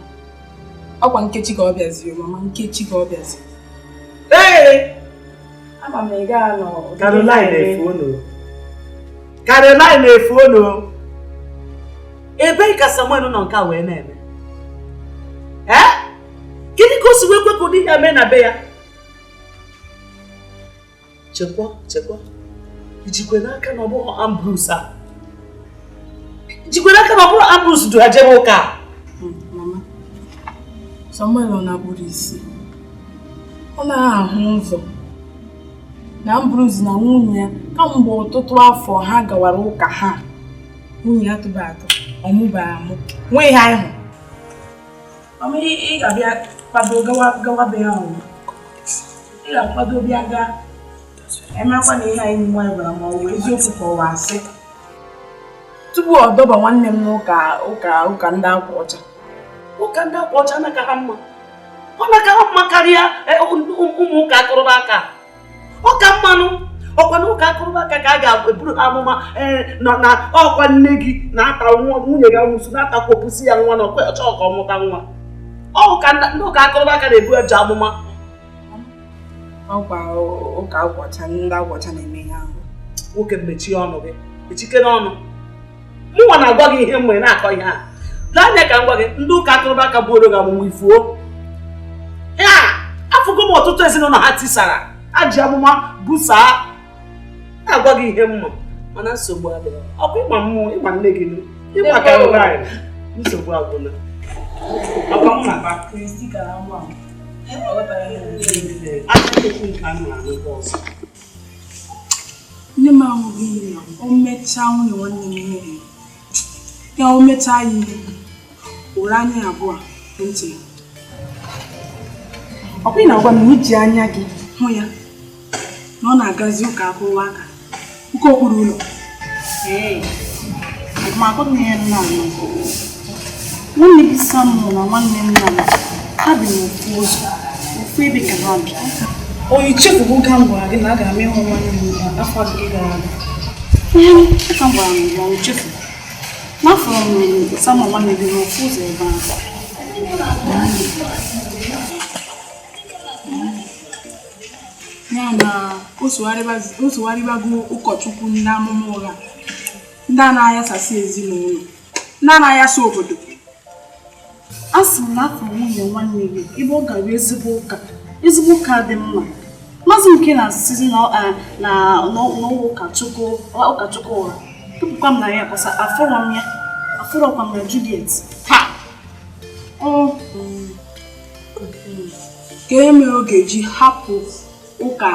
Ọkwa Nkechi ka ọ bịaziri, mama Nkechi ka ọ bịaziri. Ama m ịga nọ Caroline efu ono. Ebe ka Samuel nọ nke a wee na-eme. Gịnị ka o si wee kwe ka ụdị ya mee na be ya? Chekwa. Ijikwe n'aka na ọ bụghị Ambrose a. Ijikwe n'aka na ọ bụghị Ambrose du ha jebe ụka. Mama, Samuel ọ na-akpụrụ isi. Ọ na-ahụ ụzọ. Na Ambrose na nwunye ya kamgbe ọtụtụ afọ ha gawara ụka ha. Nwunye ya tụba atọ, ọmụbara amụ. Nwee ha ịhụ. Mama, ị ga-abịa kwado gawa be ahụ. Ị ga-akwado bịa gaa. Emakwa na ihe anyị nwa gwara ma ọ wee eziokwu ka ọ wa asị. Tupu ọ dọba nwanne m n'ụka ndị akwa ọcha. Ụka ndị akwa ọcha anaghị ha mma. Ọ na-aka ha mma karịa ụmụ ụka akụrụba aka. Ọ ka mmanụ. Ọkwa na ụka akụrụba aka ka a ga-eburu ha amụma na ọkwa nne gị na-ata nwunye gị anwụsụ na-atakwa opusi ya nwa na ọkwa ọcha ọka ọmụta nwa. Ndị ụka akụrụba aka na-ebu eji amụma. Ọkwa ụka agwọcha ndị agwọcha na-eme ihe ahụ. Nwoke mechie ọnụ gị, echike n'ọnụ. Mụnwa na-agwa gị ihe mgbe na-akọ ihe a. Lee anya ka m gwa gị, ndị ụka akụrụba aka buoro gị amụma ifuo. Ya, afụgo m ọtụtụ ezinụlọ ha tisara, ha ji amụma busaa. Na-agwa gị ihe mma, mana nsogbu adịghị. Ọ bụ ịma mmụọ, ịma nne gị, ịma ka nwaanyị, nsogbu agwụla. Ọkwa m na-akpa Kristi gara nwa m. Nne m ahụghị ihe o mechaa nwunye nwanne m ihe ya o mechaa ya ihe ụra anya abụọ ntị. Ọ bụghị na ọgwa m iji anya gị hụ ya na ọ na-agazi ụka akwụwa aka ụka okpuru ụlọ. Agụmakwụkwọ m ya nna m. Nwanne gị Samuel na nwanne m nna m ha bi n'ofu ụzọ ofu ebe ka ha bi. Onye chefugo ka m gwara gị na a ga-ama ịhụ nwanne m afọ gị gara aga. Ka m gwara m gwa onye chefu. N'afọ m Samuel nwanne gị n'ofu ụzọ ebe ahụ. Ya na o sogharịbago ụkọchukwu ndị amụma ụgha, ndị anaghị asasị ezinụlọ, ndị anaghị asị obodo. A sị m na afọ nwunye nwanne gị ebe ọ gara ezigbo ụka dị mma. Maazị nke na-asịzi na ụkọchukwu ụgha. Tụpụkwa m na ya kwasa afọrọkwa m na Juliet. Ka e mere ọ ga-eji hapụ ụka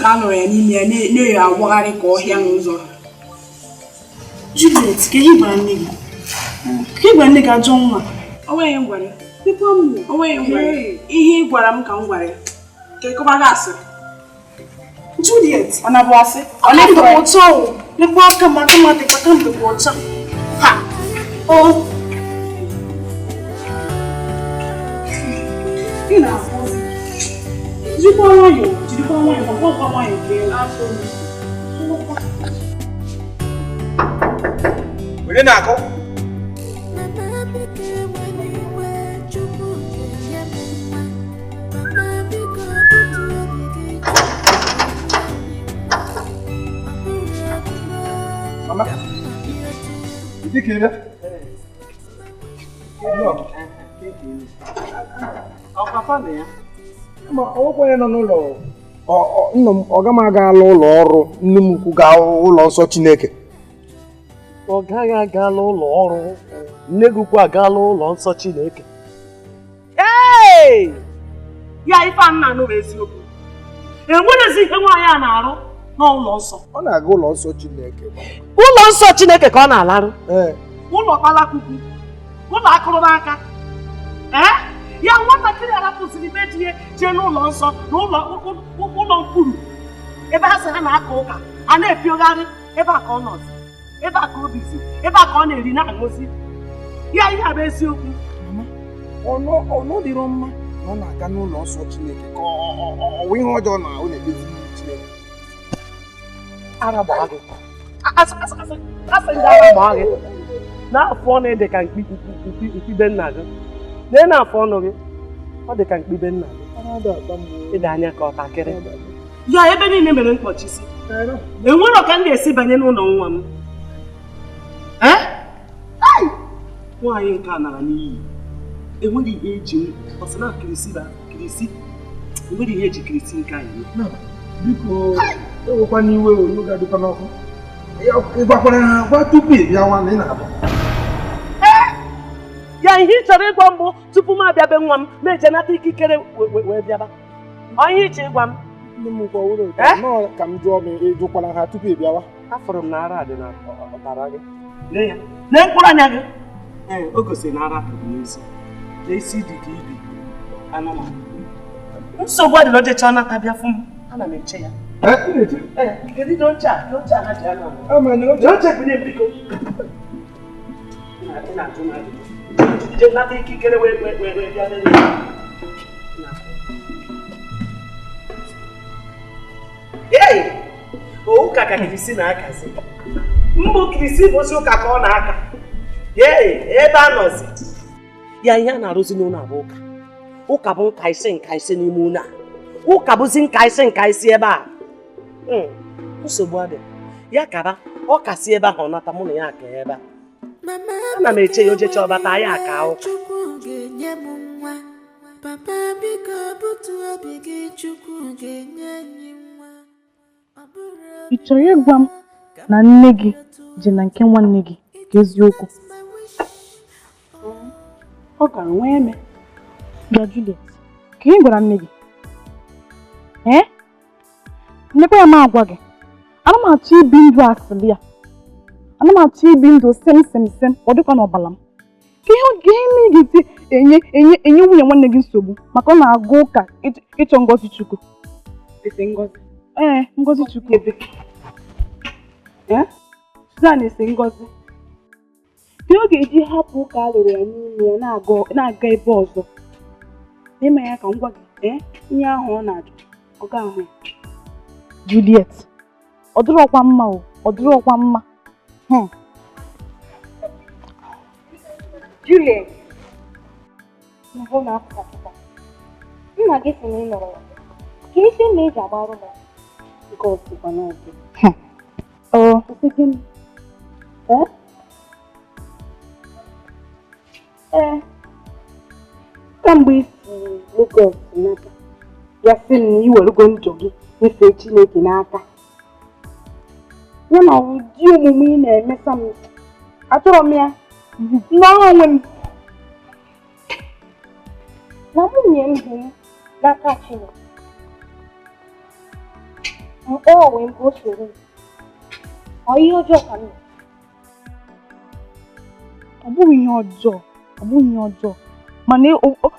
a nọrọ ya n'ime ya na-eyi agbagharị ka ọhịa n'ụzọ. Juliet, ka ihe gwara nne gị? Ka ị gwara nne gị ajọ nwa? Onweghị m gwara ya. Ihe ị gwara m ka m gwara ya. Ka ịkọba gị asị. Juliet, ọ na-abụ asị? Ọ na-ekwe ụtọ o. Lekwa aka m aka m dịkwa ka m dịkwa ụtọ. Ha! O! Ị na-ahụ ozi. Jirikwa nwayọọ ma gwakwa nwayọọ ka ị na-afọ ozi. Onye na-akụ? Mama, Dikeh ya? Papa na ya. Ma ọ kwenye nọ n'ụlọ nna m ọ ga m agaala ụlọ ọrụ nne m ukwu gaa ụlọ nsọ Chineke. Ọ gaghị agala ụlọ ọrụ nne gị ukwu agala ụlọ nsọ Chineke. Ya ife a nna anụ bụ eziokwu. Enwerezi ihe nwaanyị a na-arụ n'ụlọ nsọ. Ọ na-aga ụlọ nsọ Chineke. Ụlọ nsọ Chineke ka ọ na-alarụ. Ụlọ kpalakwukwu, ụlọ akụrụbaka. Ya nwatakịrị arapụsịrị ibe ji jee n'ụlọ nsọ na ụlọ mkpụrụ ebe ha sị ha na-aka ụka, a na-epiogharị ebe a ka ọ nọzi, ebe a ka o bizi, ebe a ka ọ na-eri na-aṅụzi. Ya ihe a bụ eziokwu. Ọ dịrọ mma na ọ na-aga n'ụlọ nsọ Chineke ka ọwụ ihe ọjọọ na ọ na-ekpezi Chineke. Ara gbaa gị. Asị ndị ara gbaa gị. N'afọ ọ na-ede ka mkpibe nna gị. Lee n'afọ ọnụ gị, ọ dị ka mkpibe nna gị. Ịdị anya ka ọtakịrị. Ya ebe niile mere mkpọchisi. Enwere ka m ga-esi banye n'ụlọ nwa m. Nwaanyị nke a nara n'iyi. Enweghị ihe eji ọsana kirisi. Enweghị ihe eji kirisi nke anyị. Biko, ewekwa n'iwe onye ga-adịkwa n'ọkụ. Ị gwakwara ha gwa tupu ị bịa nwa na ị na-abụ. Ya ihe ị chọrọ ịgwa mbụ tupu m abịabe nwa m na-eje nata ikikere wee bịaba. Onye iche ịgwa m. Nne m gwa ụlọ ka m jụọ m ịjụkwara ha tupu ị bịawa. Afọrọ m na ara dị na ọtara gị. Lee ya. Lee mkpụrụ anya gị. O gosiri na ara tụrụ n'ezi. N'isi dị ka ibi anụmanụ. Nsogbu adịla ojecha nata bịa fụ m. Ana m eche ya. Kedu na oche a? Oche a ha ji anọ. Oche binye biko. Ị na-ajụ na ajụjụ. Je nata ikikere wee bịa n'elu. Ụka ka kirisi na-akazi. Mbụ kirisi bụ ozi ụka ka ọ na-aka. Ebe a nọzi. Ya ihe a na-arụzi n'ụlọ abụ ụka. Ụka bụ nka isi n'ime ụlọ a. Ụka bụzi nka isi ebe a. Nsogbu adị. Ya kaba ọ kasị ebe ahụ ọ nata mụ na ya aka ebe a. Ana m eche ya ojecha ọbata ya aka ụka. Papa biko butu obi gị Chukwu ga-enye anyị nwa. Ị chọrọ ịgwa m na nne gị je na nke nwanne gị ka eziokwu? Ọ gara nwee eme. Bịa Juliet, ka ị gwara nne gị? Nnekwa ya ma agwa gị. Ana m achọ ibi ndụ asịrị ya. Ana m achọ ibi ndụ sem ọ dịkwa n'ọbala m. Gịnị ga-esi enye nwunye nwanne gị nsogbu maka ọ na-agụ ụka ịchọ ngọzi Chukwu? Ee, ngọzi Chukwu ebe. Suzanne ese ngọzi. Ka ọ ga-eji hapụ ụka a lụrụ ya n'ime ya na-aga ebe ọzọ. N'ime ya ka m gwa gị, ihe ahụ ọ na-ajụ, ọ ga-ahụ ya. Juliet, ọ dịrọkwa mma o, ọ dịrọkwa mma. Juliet, mbụ na-apụta. Nna gị si na ị nọrọ ya. Ka isi na eji agbarụ m nke ọsịkwa n'oge. Gịnị? Kamgbe isi Lagos nata, ya sị m na iwerugo njọ gị nyefee Chineke n'aka. Ya na ụdị omume ị na-emesa m, achọrọ m ya n'ọrụ onwe m. Na nwunye m dị n'aka Chineke. Mkpọọ wee mbụ o soro m. Ọ ihe ọjọọ ka m mere. Ọ bụghị ihe ọjọọ, mana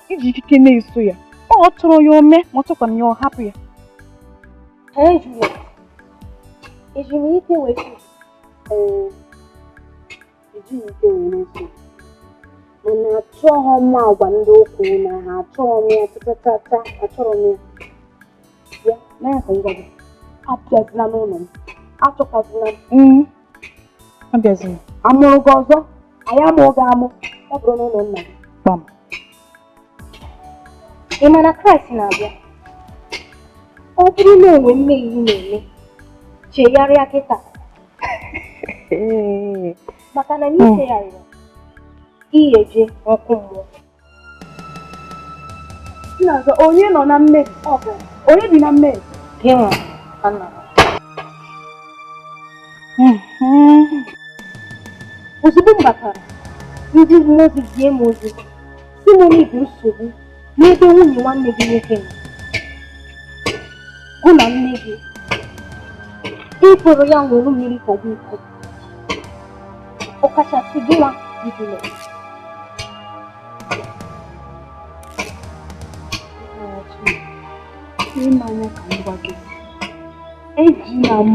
iji ikike na-eso ya. Ọ chọrọ ya ome, ma ọ chọkwana ya ọ hapụ ya. Juliet, eji m ike wee ejighị ike wee na-eso, mana achọghị m agwa ndị okwu na ha achọrọ m ya tatata, achọrọ m ya. Ya, na ya ka ngwa gị, apịazila n'ụlọ m, achọkwazila m. Abịazila. Amụrụ gị ọzọ, anyị amụrụ gị amụ, ọ bụrụ n'ụlọ nna gị. Gbam. Ị ma na Kraịst na-abịa? Ọ bụrụ na onwe mmehie ị na-eme, chegharịa kịta. Maka na n'ichegharịrị, ị eje ọkụ mmụọ. Nna, onye nọ na mmehie? Ọ bụ onye bi na mmehie? Gị nwa ka nna. Ozugbo m batara, ndị mmụọ ozi zie m ozi si m onye bụ nsogbu n'ebe nwunye nwanne gị nwoke nọ. Gụ na nne gị ịkpụrụ ya nwere mmiri ka gị iko, ọkachasị gị nwa Juliet. N'ime anya ka m gwa gị, ejina m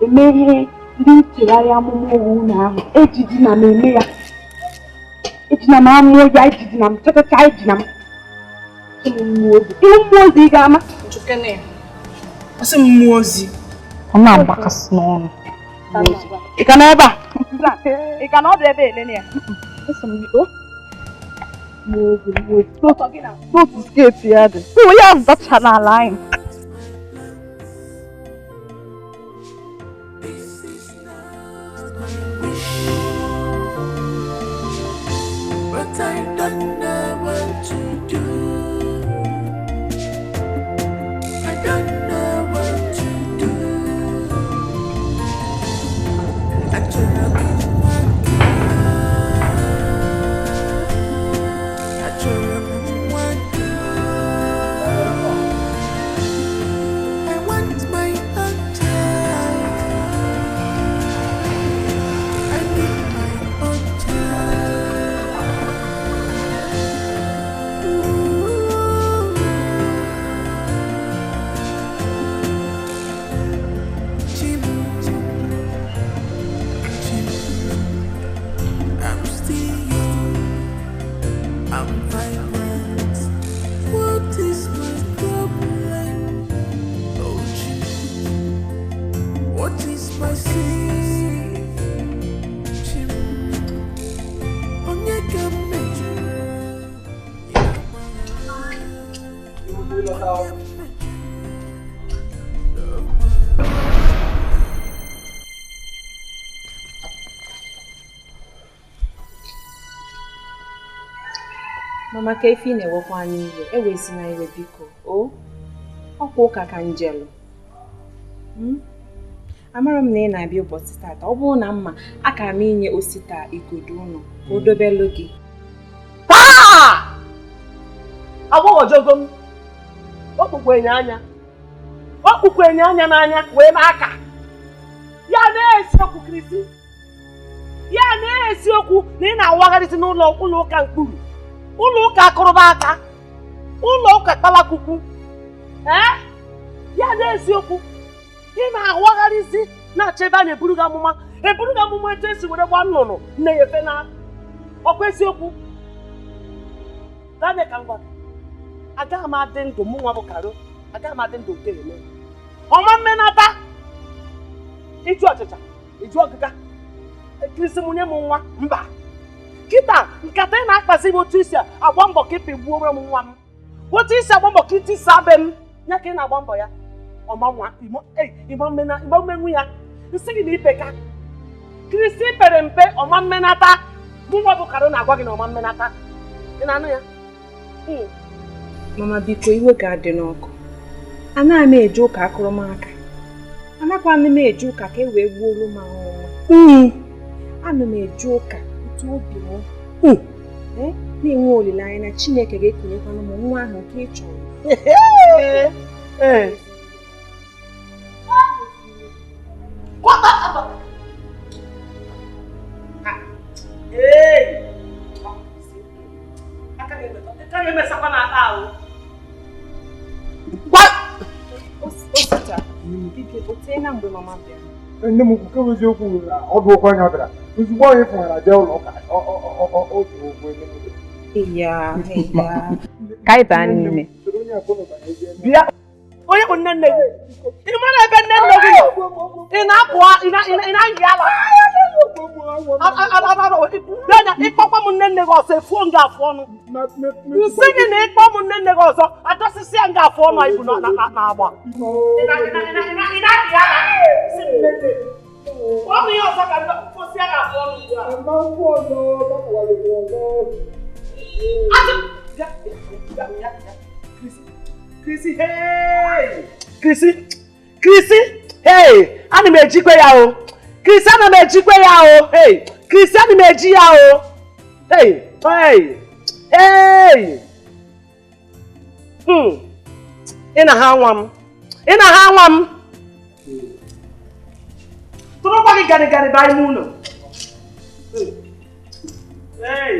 eme ihe ndị nchegharị amụma owu na ahụ. Ejidina m eme ya, ejina m amụọ ya, ejidina m chachacha, ejina m mmụọ ozi. Ihe mmụọ ozi ị ga-ama? Ọsị mmụọ ozi. Ọ na-agbakasị n'ọnụ. Ị ka nọ ebe a? Ị ka nọ ọdụ ebe elele ya? Eso m bido. Mmụọ ozi. N'otu sketi ya dị. Ya zacha n'ala anyị. But I don't know what to do. I don't know what to do. I want my own child. I need my own child. I'm still young, I'm vibrant. What is my problem? Oh, Jim, what is my sin? Jim, onye ka m Mama ka efi na-ewekwa anyị iwe, ewezina iwe biko. Ọkwa ụka ka njelu. Amara m na ị na-abịa ụbọchị tata. Ọ bụrụ na mma, akara m inye osita igodo ụnụ ka o dobelu gị. Agbọghọjogo m, okpukwenye anya n'anya wee n'aka ya na-esi okwukirisi ya na-esi okwu na ị na-awagharịsị n'ụlọ ụka mkpụrụ, ụlọ ụka akụrụba aka, ụlọ ụka kpalakwukwu. Ya na-esi okwu ị na-awagharịsị na-achọ ebe a na-eburu gị amụma etu esi were gba nnụnụ na-efe na ọkwa eziokwu. Daniel ka ngwa agaghị m adị ndụ mụ nwa bụ Karo, agaghị m adị ndụ nke eme ọma mmenata ịjụ ọchịcha ịjụ ọgịga ekirisi mụnye m nwa mba kịta nkata ị na-akpazi m otu isi agba mbọ ka ịpịgbuo m nwa m, otu isi agba mbọ ka itisa be m ya ka ị na-agba mbọ ya ọma nwa igbo mmenwu ya nsị gị na ipe ka kirisi pere mpe ọma mmenata mụ nwa bụ Karo na-agwa gị na ọma mmenata ị na-anụ ya. Mama biko iwe ga-adị n'ọkụ. Anaghị m eje ụka akụrụmaka. Anakwana m eje ụka ka e wee gbuoro m ọnwa. Ana m eje ụka otu obi m na-enwe olileanya na Chineke ga-ekonyekwana m nwa ahụ nke ị chọrọ. Nne m kwuke eziokwu na ọdụ ụkwụ anya bịara ozugbo anyị fụnyara jee ụlọ ụka otu ụkwụ ka anyị baa n'ime. Bịa onye bụ nne gị ị mara ebe nne gị nọ ị na-apụ ị na-ayị ala ịkpọkwa m nne gị ọzọ efuo m gị afụ ọnụ nsị gị na ịkpọ m nne gị ọzọ adọsịsịa m gị afụ ọnụ ibu na-agba ọ bụ ihe ọzọ ka mkpọsịa gị afụ ọnụ Krisi, hey, ana m ejikwe ya o. Krisi ana m ejikwe ya o. Hey, Krisi ana m eji ya o. Hey, hey. Ị na ha nwa m. Tụrụkwa gị garị baa ime ụlọ. Hey.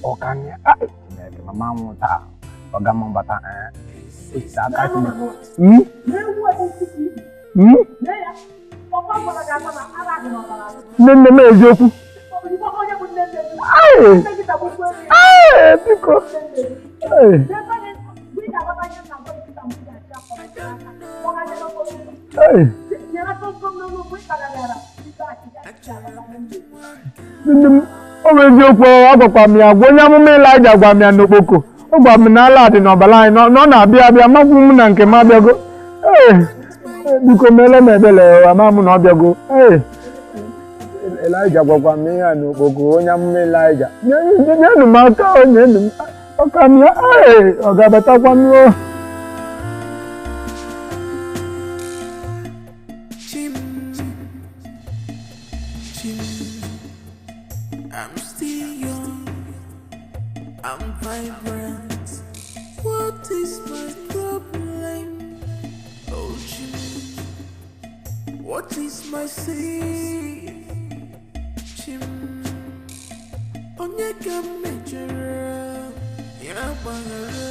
Ọkanya mama nwụta ọgama mbata isi aka nne m eziokwu biko nne m ọ bụ eziokwu agwakwa m ya gwa onye amụma Ịlaịja gwa m ya n'okpoko ọ gwa m na ala dị n'ọbara anyị na ọ na-abịa abịa makwu m na nke m abịago biko meele m ebele ama m na ọ bịago Ịlaịja gwakwa m ihe a n'okpoko onye amụma Ịlaịja nyenụ m aka onyenụ m ọka m ya ọ ga-abatakwa m I'm still young, I'm vibrant. What is my problem? Oh, Jim, what is my sin? Jim, onye ka mejọrọ ya gbaghara,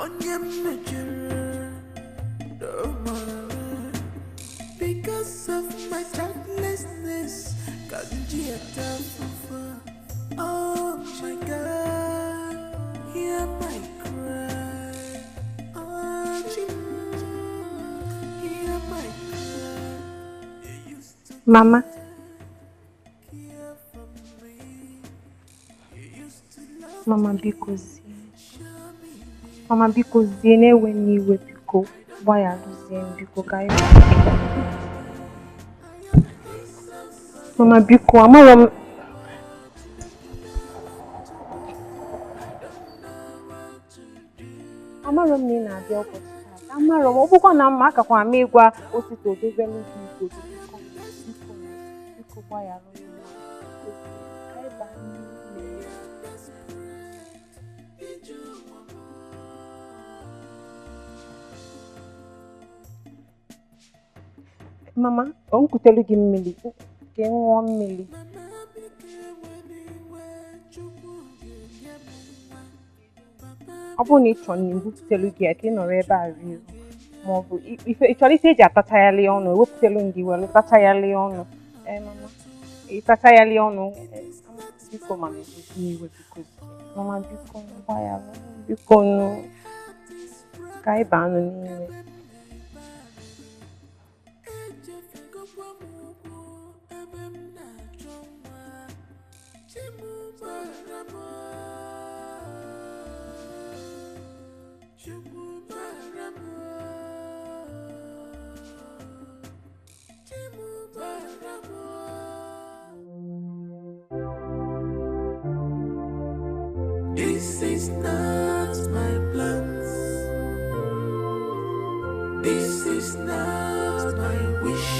onye mejọrọ dọmara, because of my childlessness. Oh my God, hear my cry. Oh, Jim, hear my cry. Mama. Mama bikozi. Mama biko zie na-ewe n'iwe biko gbagharazie m biko ka anyị Mama biko amarọ m na ị na-abịa ụbọchị taa. Amarọ m ọ bụkwa na mma akakwa m ịgwa osita odobelu gị igwe biko gbaghara Mama, ọ nkutelu gị mmiri ka ị ṅụọ mmiri. Ọ bụrụ na ị chọrọ na ibupụtelu gị ya ka ị nọrọ ebe a rie ma ọ bụ ị chọrọ ife eji atachaghalị ọnụ ewepụtelu gị were tachaghalị ọnụ. Mama, ịtachaghalị ọnụ biko mama n'iwe biko. Mama biko gbaghara biko nụ ka anyị baa nụ n'ime. This is not my plans. This is not my wish.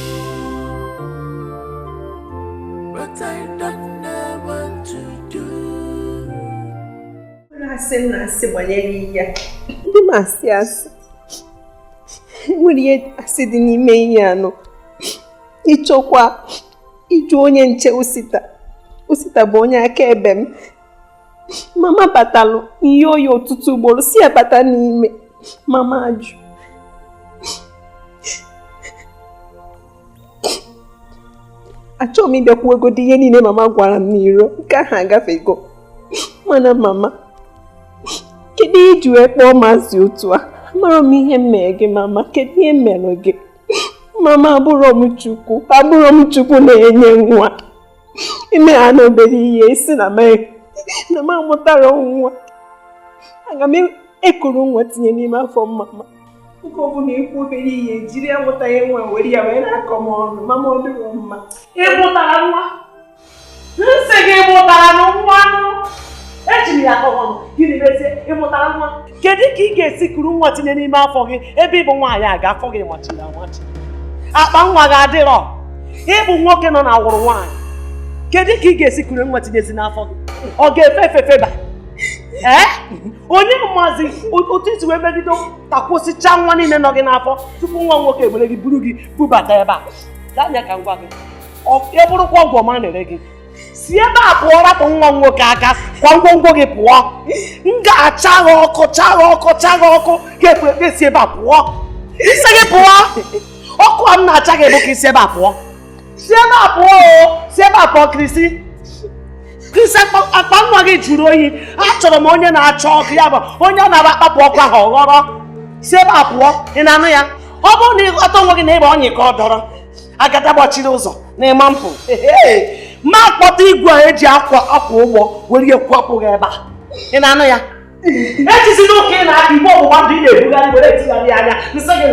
But I don't know what to do. Nasi banyere ya. Ndị masị asị. Nwere ihe asị dị n'ime ihe anọ. Ịchọkwa ịjụ onye nche Osita. Osita bụ onye akaebe m. Mama batalụ ihe oyi ọtụtụ ugboro si abata n'ime. Mama ajụ. Achọrọ m ịbịakwu egodi ihe niile mama gwara m n'iro nke ahụ agafego. Mana mama, kedu iji wee kpọọ maazị otu a? Amara m ihe mee gị mama, kedu ihe mere gị? Mama abụrọ m Chukwu na-enye nwa. Ime ha na obere ihe isi na m amụtara nwa. Aga m ekuru nwa tinye n'ime afọ mama. Oge ọbụla ekwu obere ihe jiri amụtaghị nwa were ya wee na-akọ m ọnụ. Mama ọ dịrọ mma. Ịmụtara nwa? Nsị gị ịmụtara nwa nụ? Ejiri ya akọ ọnụ. Gịnị mezie ịmụtara nwa? Kedu ka ị ga-esi kuru nwa tinye n'ime afọ gị ebe ịbụ nwaanyị a ga-afọ gị nwachiri anwachi? Akpa nwa ga-adịrọ. Ịbụ nwoke nọ na awụrụ nwaanyị. Kedu ka ị ga-esi kuru nwa tinyezi n'afọ gị? Ọ ga-efe efeba? Onye mmazi otu isi wee megido takwụsịcha nwa niile nọ gị n'afọ tupu nwa nwoke egbere gị buru gị bubata ebe a. Danya ka ngwa gị. Ọ bụrụkwa ọgwụ ọma na-ere gị. Si ebe a pụọ rapụ nwa nwoke aka kwa ngwongwo gị pụọ. M ga-acha gị ọkụ ga-ekwe si ebe a pụọ. Isi gị pụọ. Ọkụ a m na-acha gị bụ ka isi ebe a pụọ. Si ebe a pụọ o. Si ebe a pụọ Krisi. Krisi akpa nwa gị jụrụ oyi. Achọrọ m onye na-acha ọkụ ya bụ onye ọ na-akpapụ ọkụ ahụ ọghọrọ. Si ebe a pụọ. Ị na-anụ ya? Ọ bụrụ na ịghọta onwe gị na ịgba ọnyị ka ọ dọrọ. Agada gbachiri ụzọ n'ịma mpụ. Ma kpọta igwe a eji akwa ụgbọ were ekwapụ gị ebe a. Ị na-anụ ya? Ejizi n'ụka ị na-aka igbe ọgbụgba ndụ ị na-ebugharị were etigharị anya nsị gị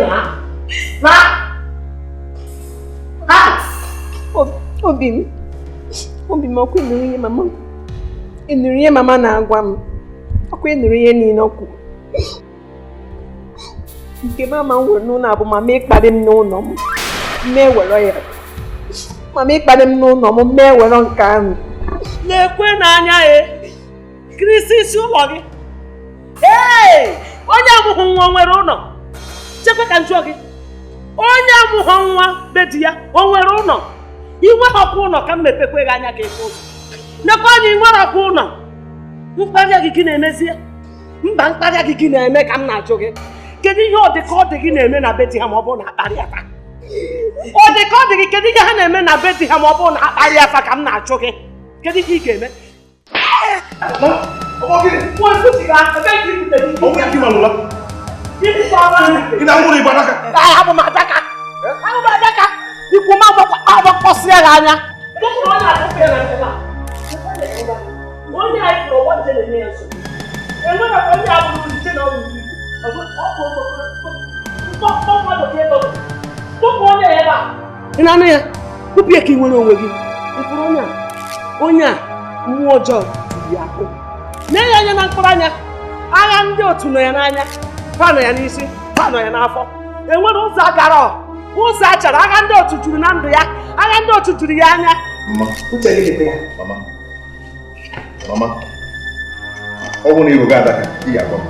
na Obi m ọkụ ịnụrụ ihe mama na-agwa m. Ọkụ ịnụrụ ihe niile ọkụ. Nke mama m nwere n'ụlọ abụ mama ịkparị m n'ụlọ m. Mee were ya. Mama ịkparị m n'ụlọ m mee were nke ahụ. Na-ekwe n'anya ya. Krisi isi ụlọ gị. Onye amụghị nwa nwere ụlọ. Chekwa ka njụọ gị. Onye amụghị nwa be di ya o nwere ụlọ. Inwe ọkụ ụlọ ka m mepekwe gị anya ka ịfụ ụzọ. Nekwa anya inwere ọkụ ụlọ. Mkparịa gị na-emezie. Mba mkparịa gị na-eme ka m na-ajụ gị. Kedu ihe ọ dị ka ọ dị gị na-eme na be di ha ma ọ bụrụ na akparị afa? Ọ dị ka ọ dị gị kedu ihe ha na-eme na be di ha ma ọ bụrụ na akparị afa ka m na-ajụ gị? Kedu ihe ị ga-eme? Ikwu m agbakpọsịa gị anya. Onye anyị fụrụ ụgbọ nje na-enye ya nsogbu. Enweghị onye abụrụ nche na ọrụ ị na-anụ ya kụpụ ya ka ị nwere onwe gị ịfụrụ onye a mmụọ ọjọọ tiri ya akụ nee ya anya na mkpụrụ anya agha ndị otu nọ ya n'anya ha nọ ya n'isi ha nọ ya n'afọ enwere ụzọ agara ụzọ a chọrọ agha ndị otu juru na ndụ ya agha ndị otu juru ya anya mama ọ bụ na iwu ga adaka ihe agwa m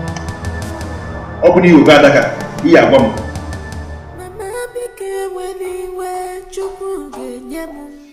ọ bụ na iwu ga adaka ihe agwa m Mama biko enwere iwe Chukwu ga-enye m